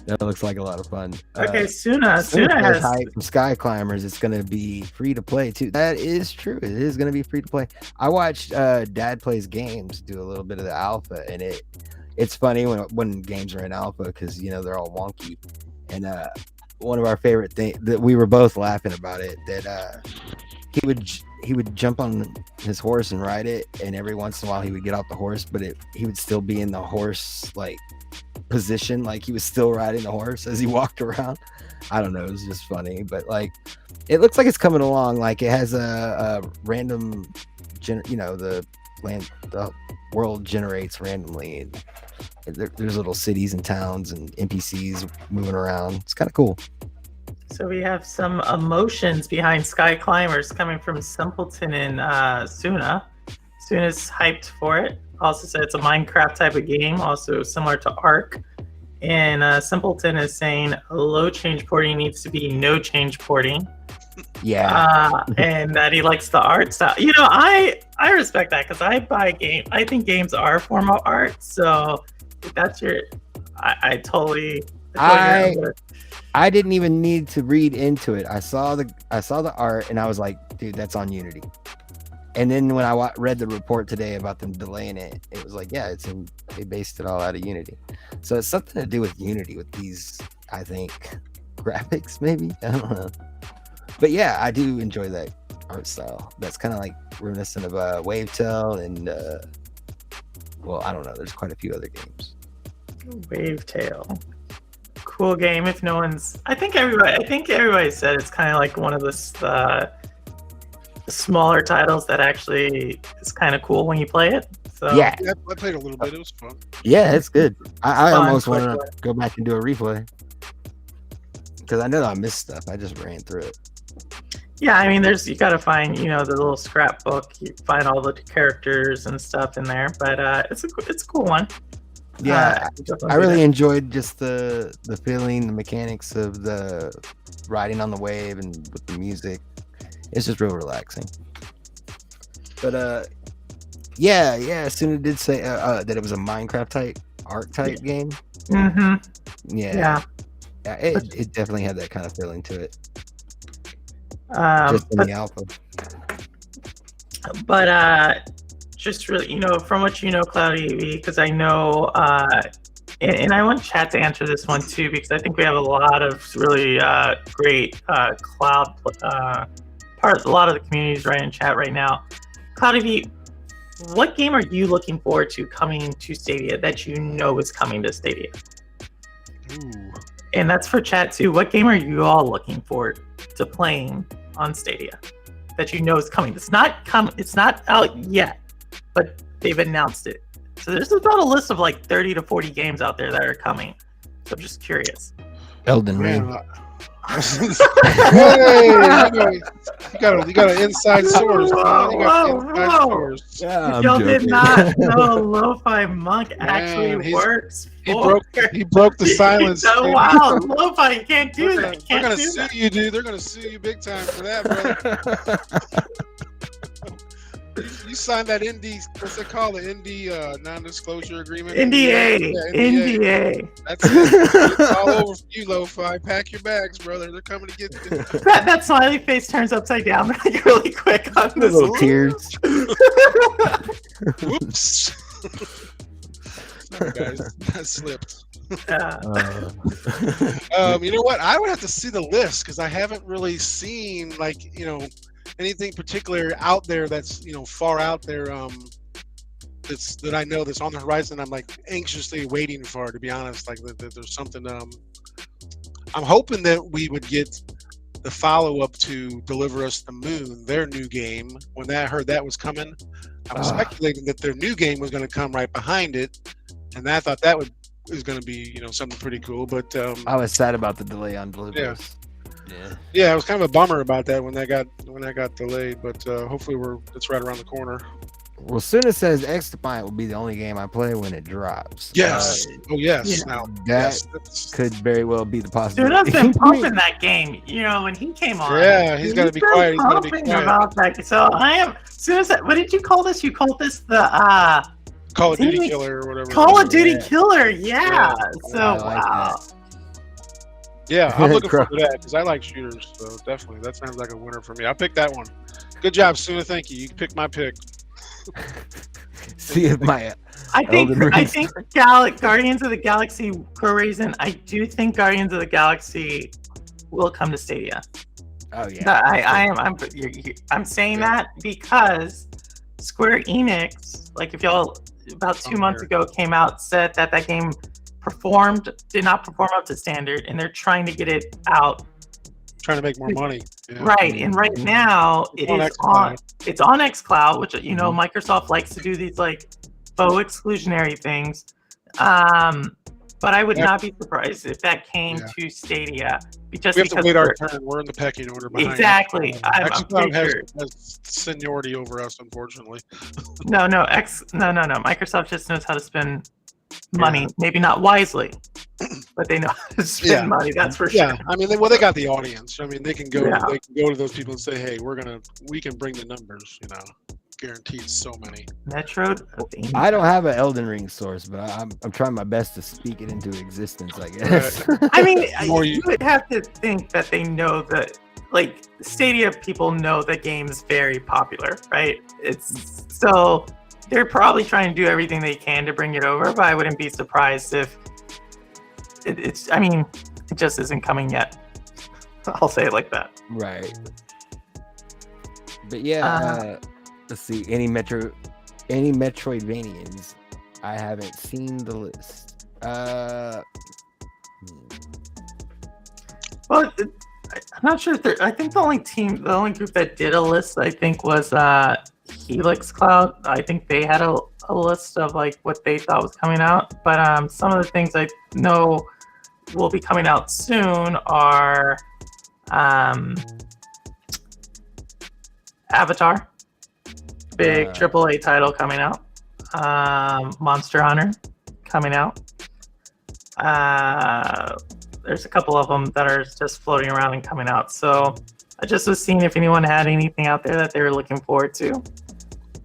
That looks like a lot of fun. Okay, Suna has hype from Sky Climbers. It's gonna be free to play too. That is true. It is gonna be free to play. I watched Dad Plays Games do a little bit of the alpha, and it's funny when games are in alpha because they're all wonky. And one of our favorite things that we were both laughing about it, that he would jump on his horse and ride it, and every once in a while he would get off the horse, but he would still be in the horse position, he was still riding the horse as he walked around. I don't know, it was just funny, but it looks like it's coming along. It has a random the world generates randomly, and there's little cities and towns and NPCs moving around. It's kind of cool. So we have some emotions behind Sky Climbers coming from Simpleton and Suna. Suna's hyped for it. Also said it's a Minecraft type of game, also similar to Ark. And Simpleton is saying low change porting needs to be no change porting. Yeah. And that he likes the art style. I respect that because I buy games. I think games are a form of art. So if that's I totally. I didn't even need to read into it. I saw the art and I was like, dude, that's on Unity. And then when I read the report today about them delaying it, it was they based it all out of Unity. So it's something to do with Unity with these, I think, graphics maybe. I don't know. But yeah, I do enjoy that art style. That's kind of reminiscent of Wavetail and I don't know. There's quite a few other games. Wavetail. cool game. If no one's, I think everybody said it's kind of like one of the smaller titles that actually is kind of cool when you play it. So Yeah. I played a little bit. It was fun. Yeah, it's good. I Fun, almost want quick to go back and do a replay because I know I missed stuff. I just ran through it. Yeah, I mean, you got to find, the little scrapbook. You find all the characters and stuff in there, but it's a cool one. Yeah, I really enjoyed just the feeling, the mechanics of the riding on the wave and with the music. It's just real relaxing. But yeah, Suna did say that it was a Minecraft type art type game. Mm-hmm. Yeah, it definitely had that kind of feeling to it. Just in the alpha. But just really, from what Cloudy, because I know, and I want chat to answer this one too, because I think we have a lot of really great cloud a lot of the communities right in chat right now. Cloudy, what game are you looking forward to coming to Stadia that is coming to Stadia? Ooh. And that's for chat too. What game are you all looking forward to playing on Stadia that is coming? It's not out yet, but they've announced it. So there's about a list of like 30 to 40 games out there that are coming. So I'm just curious. Elden Ring. Hey, you got an inside source, man. You got inside source. Yeah, Y'all did not know Lo-Fi Monk actually works. He broke the silence. Oh, wow, Lo-Fi, you can't do that. They're gonna sue you, dude. They're gonna sue you big time for that, brother. You signed that what's it called? The ND non-disclosure agreement? NDA. Yeah, NDA. That's it. It's all over for you, Lo-Fi. Pack your bags, brother. They're coming to get you. That smiley face turns upside down really quick on this. Little tears. Whoops. Sorry, guys. That slipped. You know what? I would have to see the list because I haven't really seen anything particular out there that's far out there that I know that's on the horizon. I'm like anxiously waiting for, to be honest. Like that there's something. I'm hoping that we would get the follow-up to Deliver Us the Moon, their new game. When I heard that was coming, I was speculating that their new game was going to come right behind it, and I thought that was going to be something pretty cool. But I was sad about the delay on Deliver Us. Yeah, it was kind of a bummer about that when that got delayed, but hopefully it's right around the corner. Well, Suna says X Defiant will be the only game I play when it drops. Yes. Yes. Yeah. Now That could very well be the possibility. Suna's been pumping that game. When he came on. Yeah, he's got to be quiet. He's got to be quiet. About that. So I am. Suna said, what did you call this? You called this the Call of Duty Killer or whatever. Call of Duty Killer. Yeah. So wow. Yeah, I'm looking forward to that because I like shooters. So definitely, that sounds like a winner for me. I'll pick that one. Good job, Suna. Thank you. You can pick my pick. See if my. I think Guardians of the Galaxy, for a reason, I do think Guardians of the Galaxy will come to Stadia. Oh yeah. I'm saying that because Square Enix, like if y'all about 2 months ago came out, said that game did not perform up to standard, and they're trying to get it out. Trying to make more money. Yeah. Right, and right now it's on Xcloud, which Microsoft likes to do these like faux exclusionary things. But I would not be surprised if that came to Stadia. We have to wait our turn. We're in the pecking order behind. Exactly. Xcloud has seniority over us, unfortunately. No. Microsoft just knows how to spend money, maybe not wisely, but they know how to spend money. That's for sure. Yeah, I mean, they got the audience. I mean, they can go. They can go to those people and say, "Hey, we can bring the numbers." Guaranteed so many. Metro. I don't have an Elden Ring source, but I'm trying my best to speak it into existence, I guess. I mean, you would have to think that they know that, like, Stadia people know the game is very popular, right? So they're probably trying to do everything they can to bring it over, but I wouldn't be surprised if it just isn't coming yet. I'll say it like that. Right. But yeah, let's see. Any Metroidvanians? I haven't seen the list. Well, I'm not sure. I think the only group that did a list, I think, was Xcloud. I think they had a list of like what they thought was coming out. But some of the things I know will be coming out soon are Avatar, big AAA title coming out. Monster Hunter coming out. There's a couple of them that are just floating around and coming out. So I just was seeing if anyone had anything out there that they were looking forward to.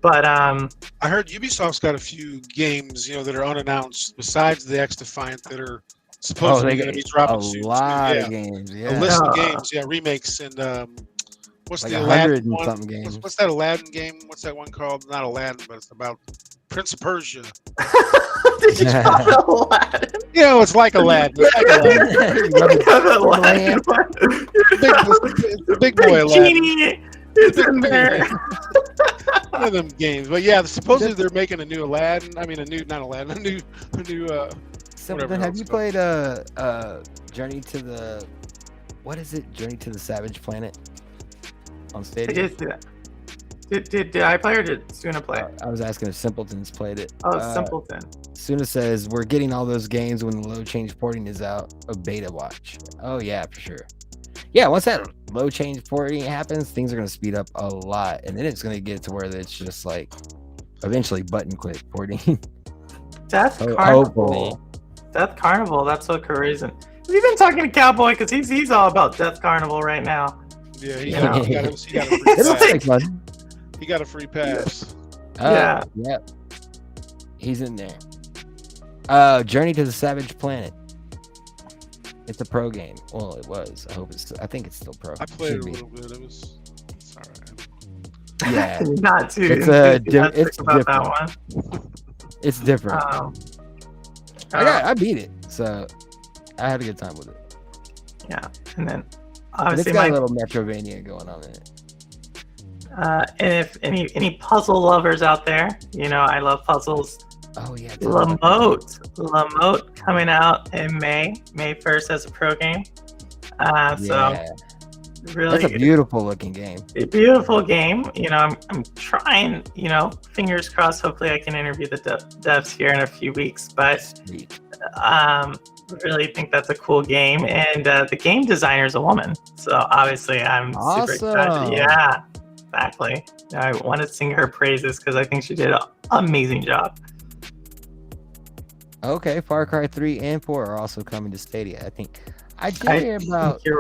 But I heard Ubisoft's got a few games, that are unannounced besides the X Defiant that are supposedly going to be dropping soon. A lot of games, a list of games, remakes, and what's like the Aladdin one? Something games. What's that Aladdin game? What's that one called? Not Aladdin, but it's about Prince of Persia. Did you call it Aladdin? It's like Aladdin. It's the big boy Aladdin. Genie is in there. One of them games, but supposedly they're making a new Aladdin. I mean, a new Simpleton, have you played Journey to the Journey to the Savage Planet on Stadia? Did I play or did Suna play? I was asking if Simpleton's played it. Oh, Simpleton. Suna says we're getting all those games when the low change porting is out. A beta watch. Oh yeah, for sure. Yeah, once that low change porting happens, things are gonna speed up a lot, and then it's gonna get to where it's just like eventually button click porting. Death Carnival. Death Carnival. That's what reason. We've been talking to Cowboy because he's all about Death Carnival right now. Yeah, he got a free pass. He got a free pass. Yep. He's in there. Journey to the Savage Planet. It's a pro game. Well, it was. I think it's still pro. I played it a little bit. It's all right. Yeah. Not too. It's different. That one. It's different. I beat it, so I had a good time with it. Yeah, and then obviously it's got a little Metrovania going on in it. And if any puzzle lovers out there, I love puzzles. Oh yeah, Lamote coming out in May 1st as a pro game. So really, that's a beautiful looking game. A beautiful game. I'm trying. Fingers crossed. Hopefully, I can interview the devs here in a few weeks. But really think that's a cool game, and the game designer is a woman. So obviously, I'm super excited. Yeah. Exactly. I want to sing her praises because I think she did an amazing job. Okay, Far Cry 3 and 4 are also coming to Stadia. I think you're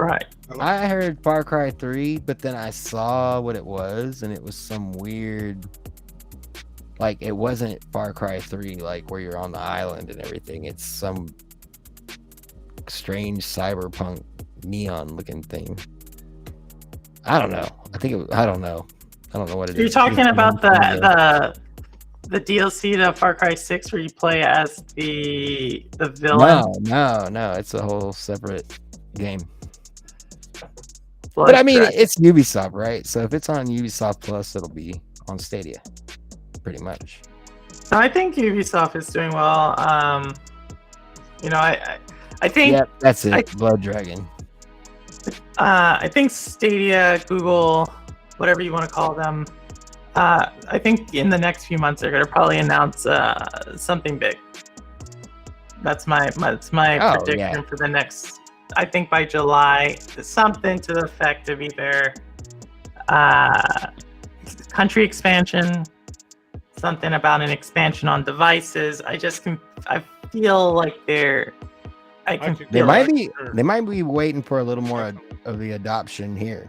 right. I heard Far Cry 3, but then I saw what it was, and it was some weird, like it wasn't Far Cry 3, like where you're on the island and everything. It's some strange cyberpunk neon looking thing. I don't know. I don't know what it is. You're talking about the DLC to Far Cry 6 where you play as the villain? No. It's a whole separate game. But I mean, it's Ubisoft, right? So if it's on Ubisoft Plus, it'll be on Stadia, pretty much. I think Ubisoft is doing well. I think. Yep, that's it. Blood Dragon. I think Stadia, Google, whatever you want to call them, I think in the next few months they're going to probably announce something big. That's my prediction for the next. I think by July, something to the effect of either country expansion, something about an expansion on devices. I feel like they might be waiting for a little more of the adoption here,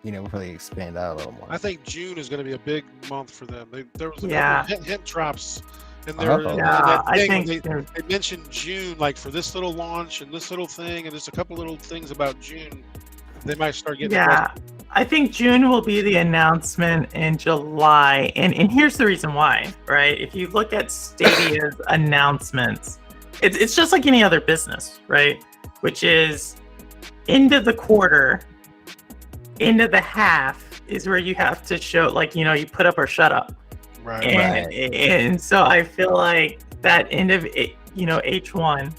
before they expand out a little more. I think June is going to be a big month for them. There was a couple hint drops in there. They mentioned June, like for this little launch and this little thing, and there's a couple little things about June. They might start getting. Yeah, I think June will be the announcement in July, and here's the reason why. Right, if you look at Stadia's announcements. It's just like any other business, right? Which is end of the quarter, end of the half is where you have to show, like, you put up or shut up. Right. And so I feel like that end of H1,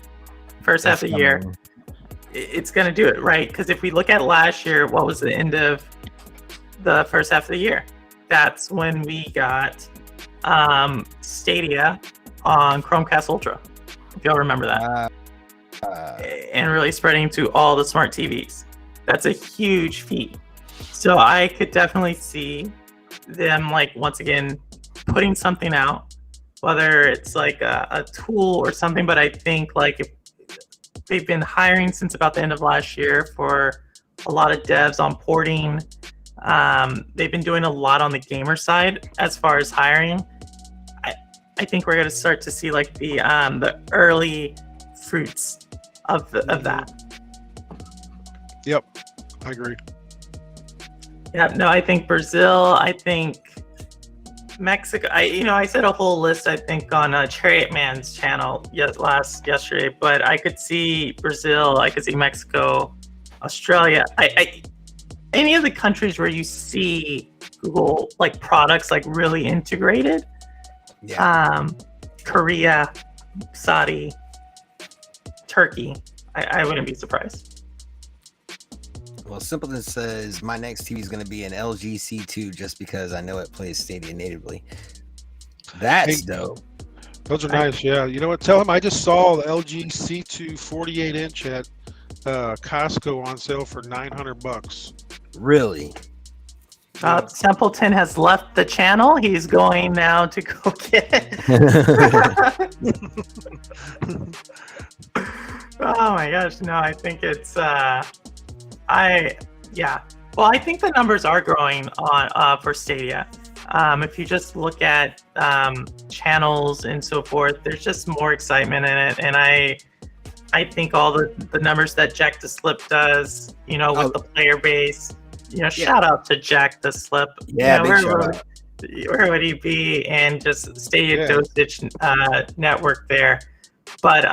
first half of the year, it's going to do it, right? Because if we look at last year, what was the end of the first half of the year? That's when we got Stadia on Chromecast Ultra, if y'all remember that. And really spreading to all the smart TVs. That's a huge feat. So I could definitely see them, like, once again, putting something out, whether it's like a tool or something. But I think, like, if they've been hiring since about the end of last year for a lot of devs on porting. They've been doing a lot on the gamer side as far as hiring. I think we're going to start to see, like, the early fruits of that. Yep, I agree. Yeah, no, I think Brazil. I think Mexico. I said a whole list, I think, on Chariot Man's channel yesterday, but I could see Brazil, I could see Mexico, Australia. Any of the countries where you see Google, like, products, like, really integrated. Yeah. Korea, Saudi, Turkey. I wouldn't be surprised. Well, Simpleton says my next TV is going to be an LG C2 just because I know it plays Stadia natively. That's dope. Those are nice. Yeah. You know what? Tell him I just saw the LG C2 48-inch at Costco on sale for $900. Really? Templeton has left the channel. He's going now to go get it. Oh my gosh. No, I think it's Well, I think the numbers are growing on for Stadia. If you just look at channels and so forth, there's just more excitement in it. And I think all the numbers that Jack the Slip does, with the player base, shout out to Jack the Slip. Yeah, where would he be? And just Stadia dosage network there. But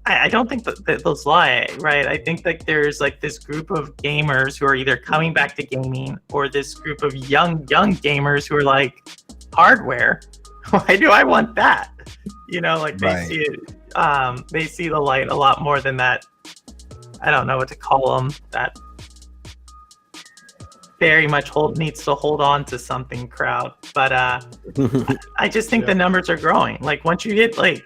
I don't think that those lie, right? I think that there's, like, this group of gamers who are either coming back to gaming, or this group of young gamers who are like, hardware. Why do I want that? Like, they see it. They see the light a lot more than that. I don't know what to call them. That very much needs to hold on to something crowd. But I just think the numbers are growing. Like, once you get, like,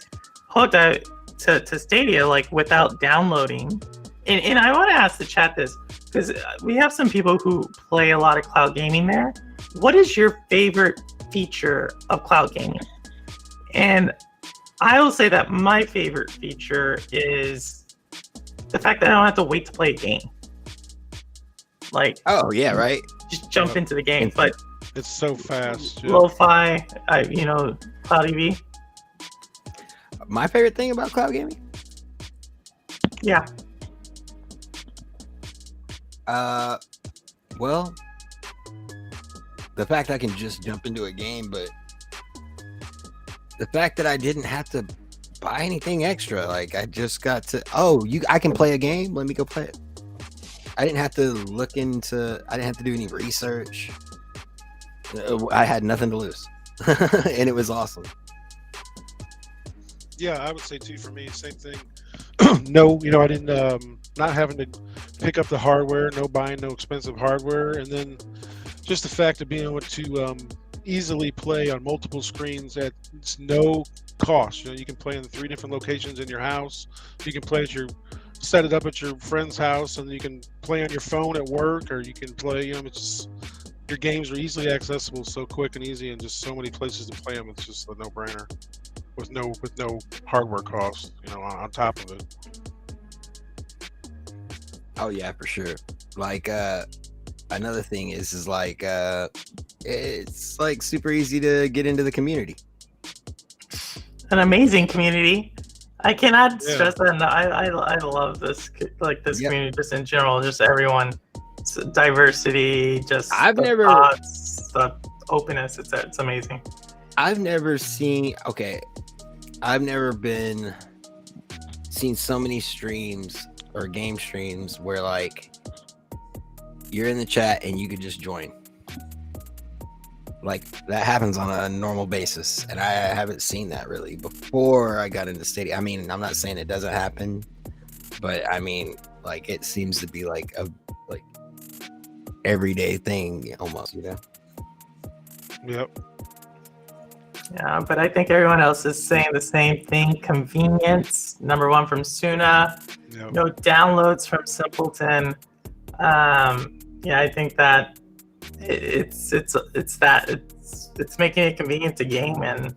hooked out to Stadia, like, without downloading, and I want to ask the chat this, because we have some people who play a lot of cloud gaming there. What is your favorite feature of cloud gaming? And I will say that my favorite feature is the fact that I don't have to wait to play a game. Like, oh yeah, right. Just jump into the game. But it's so fast. Yeah. LoFi, Cloud EV. My favorite thing about cloud gaming? Yeah. Well, the fact I can just jump into a game, but the fact that I didn't have to buy anything extra. Like, I just got to, I can play a game. Let me go play it. I didn't have to I didn't have to do any research. I had nothing to lose. And it was awesome. Yeah, I would say too, for me, same thing. No, I didn't, not having to pick up the hardware, buying no expensive hardware. And then just the fact of being able to easily play on multiple screens at no cost. You can play in 3 different locations in your house. You can play set it up at your friend's house, and you can play on your phone at work, or you can play, it's just, your games are easily accessible, so quick and easy, and just so many places to play them. It's just a no-brainer with no hardware cost, on top of it. Oh yeah, for sure. Like, another thing is like, it's like super easy to get into the community. An amazing community. I cannot stress that. I love this, like, this community just in general, just everyone, diversity, just the openness. It's amazing. I've never seen so many streams or game streams where, like, you're in the chat and you could just join. Like, that happens on a normal basis, and I haven't seen that really before I got into Stadia. I mean, I'm not saying it doesn't happen, but I mean, like it seems to be like a like everyday thing almost, you know. Yep. Yeah, but I think everyone else is saying the same thing. Convenience, number one from Suna. Yep. No downloads from Simpleton. Yeah, I think that it's making it convenient to game, and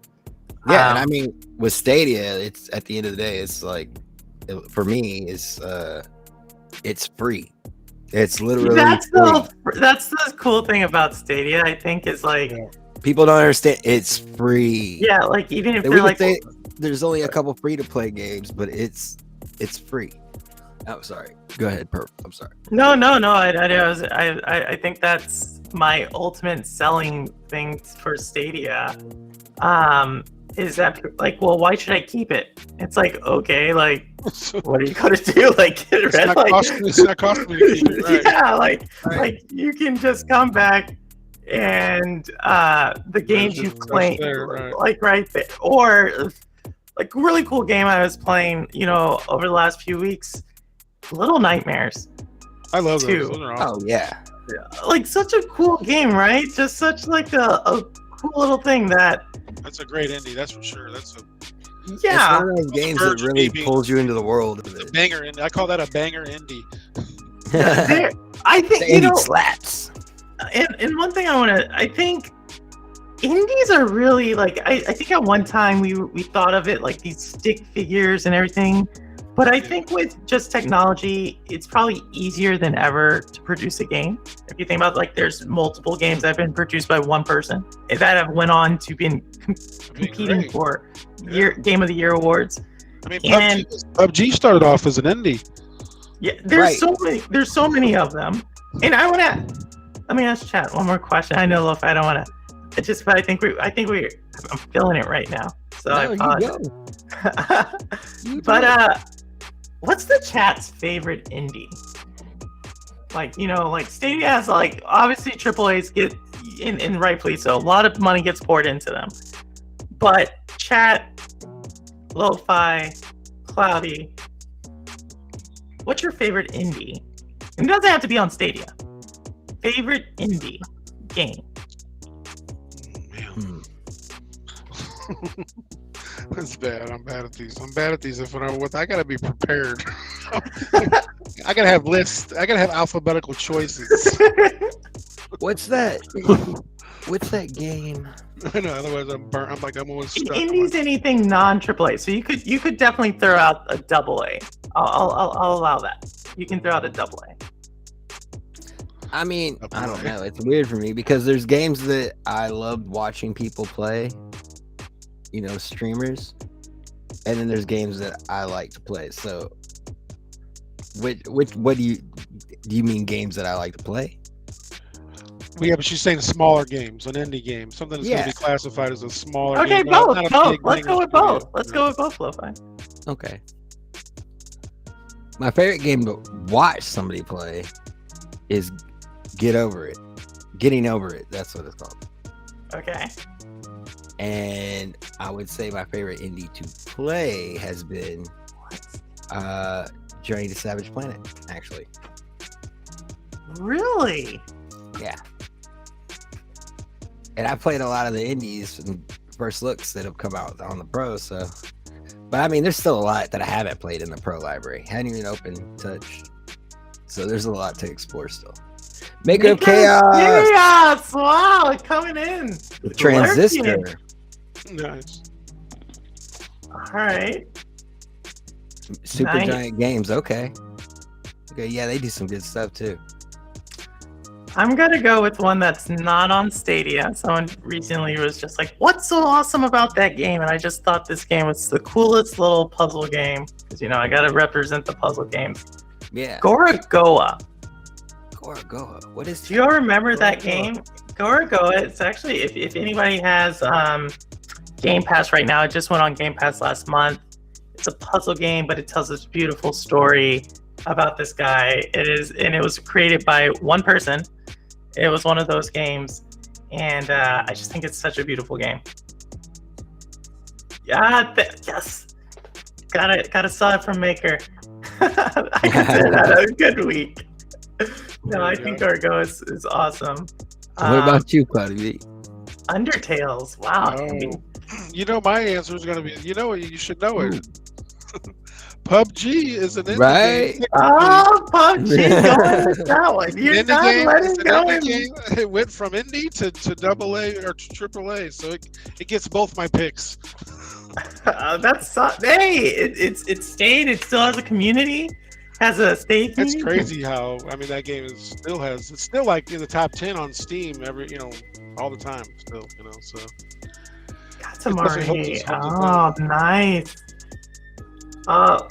Yeah, and I mean with Stadia, it's at the end of the day, it's like for me, it's free. It's literally that's free. the cool thing about Stadia. I think is like people don't understand. It's free. Yeah, like even if we they're like, say there's only a couple free to play games, but it's free. Oh, sorry. Go ahead, Perp. I'm sorry. No. I think that's my ultimate selling thing for Stadia. Is that like, well, why should I keep it? It's like, okay, like, what are you gonna do? Like, get rid of it? It's not costing me to keep it. Right. Yeah, like you can just come back and the games you claim, like right there, or like really cool game I was playing, over the last few weeks. Little Nightmares. I love too. Those are awesome. Oh yeah. Like such a cool game, right? Just such like a cool little thing that. That's a great indie, that's for sure. It's one of those games that really pulls you into the world. It's a banger indie. I call that a banger indie. I think the slaps. And one thing I think indies are really like I think at one time we thought of it like these stick figures and everything. But I think with just technology, it's probably easier than ever to produce a game. If you think about like there's multiple games that have been produced by one person that have went on to be competing for Game of the Year awards. I mean, PUBG started off as an indie. Yeah, there's so many of them. And let me ask chat one more question. I know LoFi, I don't want to. But I think I'm feeling it right now. So I apologize. But what's the chat's favorite indie? Like, like Stadia has like obviously PurpleHaze get in rightfully so. A lot of money gets poured into them. But chat, LoFi, Cloudy, what's your favorite indie? It doesn't have to be on Stadia. Favorite indie game. That's bad. I'm bad at these. I gotta be prepared. I gotta have lists. I gotta have alphabetical choices. What's that? What's that game? I know. Otherwise, I'm burnt. I'm always stuck. Indies, anything non-AAA. So you could definitely throw out a AA. I'll allow that. You can throw out a AA. I mean, I don't know. It's weird for me because there's games that I loved watching people play. Streamers, and then there's games that I like to play. So, what do you mean games that I like to play? Well, yeah, but she's saying smaller games, an indie game, something that's going to be classified as a smaller game. Okay, both. Let's go with both. Let's go with both, LoFi. Okay. My favorite game to watch somebody play is Getting Over It. That's what it's called. Okay. And I would say my favorite indie to play has been Journey to Savage Planet, actually. Really? Yeah. And I played a lot of the indies and first looks that have come out on the pro, so. But I mean, there's still a lot that I haven't played in the pro library. Hadn't even opened touch. So there's a lot to explore still. Maker of Chaos! Chaos! Wow, coming in. Transistor. Nice. All right. Super Giant Games. Okay, yeah, they do some good stuff too. I'm gonna go with one that's not on Stadia. Someone recently was just like, "What's so awesome about that game?" And I just thought this game was the coolest little puzzle game because I gotta represent the puzzle games. Yeah. Gorogoa. What is? Do you all remember that game? Gorogoa. It's actually if anybody has Game Pass right now, it just went on Game Pass last month. It's a puzzle game, but it tells this beautiful story about this guy. It was created by one person. It was one of those games, and I just think it's such a beautiful game. Yeah, yes, gotta saw it from Maker. I consider that a good week. No, I think our go is awesome. What about you, Cloudy? Undertales. Wow. Oh. My answer is going to be, you should know it. PUBG is an indie Right? game. Oh, PUBG, go with that one. You're not letting go. It went from indie to AA or triple A, so it gets both my picks. It's stayed. It still has a community. Has a state. It's crazy how that game it's still like in the top 10 on Steam all the time still so. Got some already. Oh, nice. Well,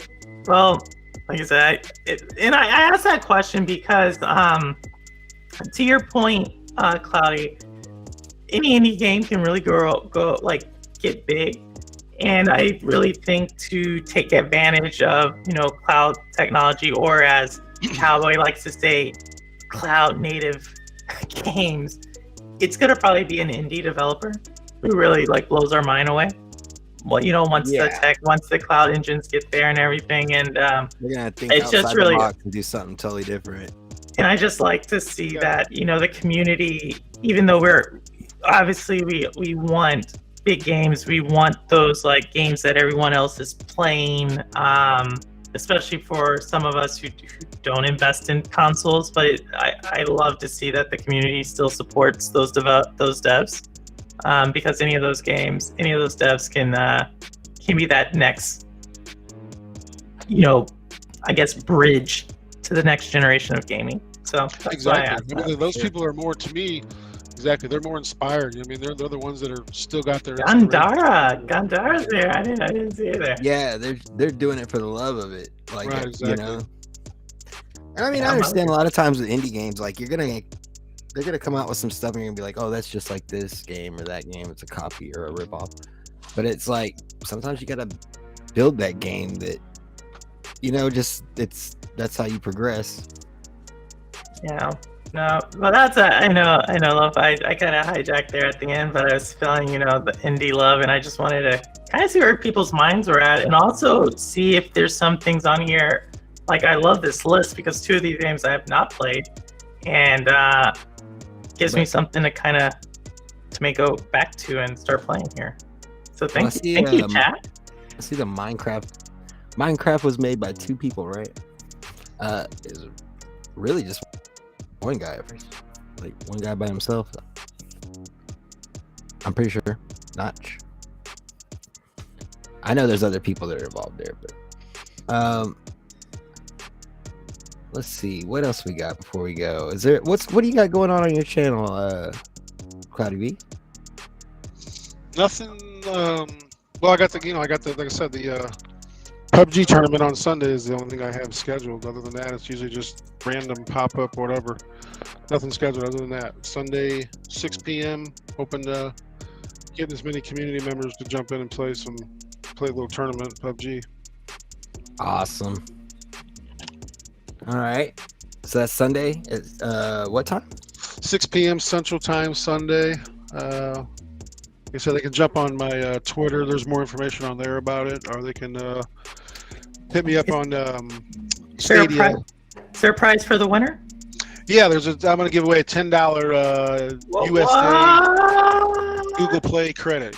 like I said, I asked that question because, to your point, Cloudy, any indie game can really go get big, and I really think to take advantage of cloud technology, or as Cowboy likes to say, cloud native games, it's gonna probably be an indie developer who really blows our mind away. Well, once the cloud engines get there and everything, and they're gonna think it's just really the box and do something totally different. And I just like to see that the community, even though we're obviously we want big games, we want those games that everyone else is playing, especially for some of us who don't invest in consoles. But I love to see that the community still supports those devs. Because any of those devs can be that next, I guess, bridge to the next generation of gaming. So that's exactly. Those people are more, to me, they're more inspired. They're the ones that are still got their Gandara's there. I didn't see it there. Yeah, they're doing it for the love of it. Right, exactly. And I understand a lot of times with indie games, they're gonna come out with some stuff and you're gonna be like, oh, that's just like this game or that game. It's a copy or a ripoff. But it's sometimes you gotta build that game that that's how you progress. Yeah. No, well, I know, LoFi. I kind of hijacked there at the end, but I was feeling, the indie love, and I just wanted to kind of see where people's minds were at, and also see if there's some things on here. I love this list because 2 of these games I have not played, and gives me something to kind of go back to and start playing here. So thank you, chat. I see the Minecraft. Minecraft was made by 2 people, right? It's really just one guy at first, one guy by himself. I'm pretty sure. Notch. I know there's other people that are involved there, but let's see what else we got before we go. What do you got going on your channel, Cloudy V? Nothing. Well, I got the like I said, the PUBG tournament on Sunday is the only thing I have scheduled. Other than that, it's usually just random pop-up, whatever. Nothing scheduled other than that. Sunday, 6 p.m. Hoping to get as many community members to jump in and play a little tournament PUBG. Awesome. All right. So that's Sunday. What time? 6 p.m. Central Time Sunday. So they can jump on my Twitter. There's more information on there about it, or they can hit me up on Stadia. Is there a prize for the winner? Yeah, I'm going to give away a $10 USA Google Play credit.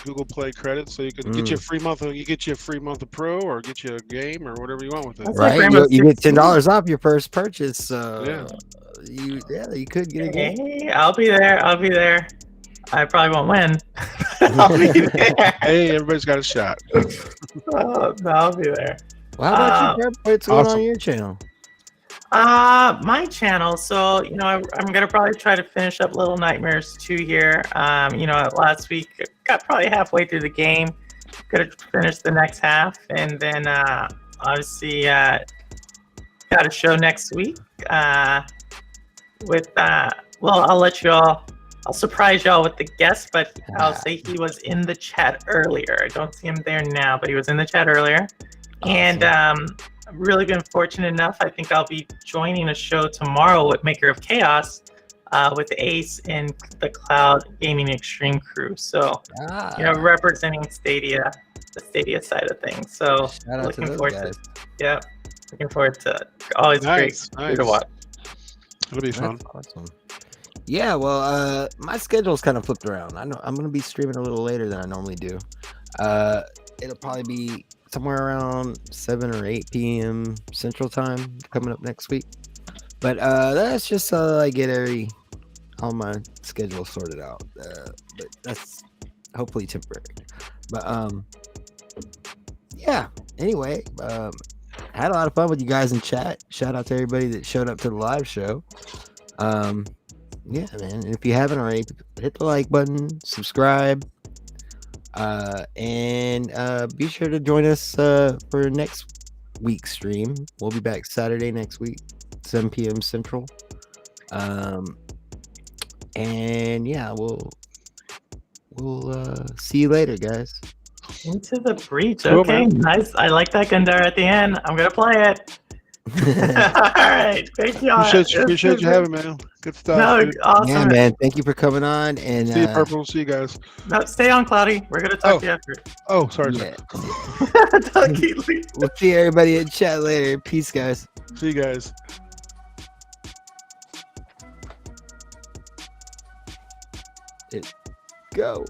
So you can get you a free month. You get you a free month of Pro, or get you a game, or whatever you want with it. Right, you get $10 off your first purchase. So you could get a game. Hey, I'll be there. I probably won't win. I'll be there. Hey, everybody's got a shot. I'll be there. Well, how about you, Herb? What's going on your channel? My channel. So, I'm gonna probably try to finish up Little Nightmares 2 here. Last week got probably halfway through the game. Gonna finish the next half, and then obviously got a show next week. I'll surprise y'all with the guest, but I'll say he was in the chat earlier. I don't see him there now, but he was in the chat earlier. Awesome. And I've really been fortunate enough. I think I'll be joining a show tomorrow with Maker of Chaos with Ace and the Cloud Gaming Extreme crew. So, representing Stadia, the Stadia side of things. So, looking forward to it. Yeah. Looking forward to it. Always Nice, great to nice. watch. It'll be fun. That's awesome. Yeah, well, my schedule's kind of flipped around. I know I'm gonna be streaming a little later than I normally do. It'll probably be somewhere around 7 or 8 p.m. Central Time coming up next week. But that's just so I get all my schedule sorted out. But that's hopefully temporary. But yeah. Anyway, had a lot of fun with you guys in chat. Shout out to everybody that showed up to the live show. Yeah, man. And if you haven't already, hit the like button, subscribe, and be sure to join us for next week's stream. We'll be back Saturday next week, 7 p.m. Central. And yeah, we'll see you later, guys. Into the breach. Cool, Okay, man. nice. I like that Gundar at the end. I'm gonna play it. All right, thank you. Appreciate you having me, man. Good stuff. No, Dude. awesome. Yeah, man. Thank you for coming on. And See you, Purple. See you guys. No, stay on, Cloudy. We're gonna talk to you after. Oh, sorry. yeah, Don't keep leaving. we'll see everybody in chat later. Peace, guys. See you guys. Go.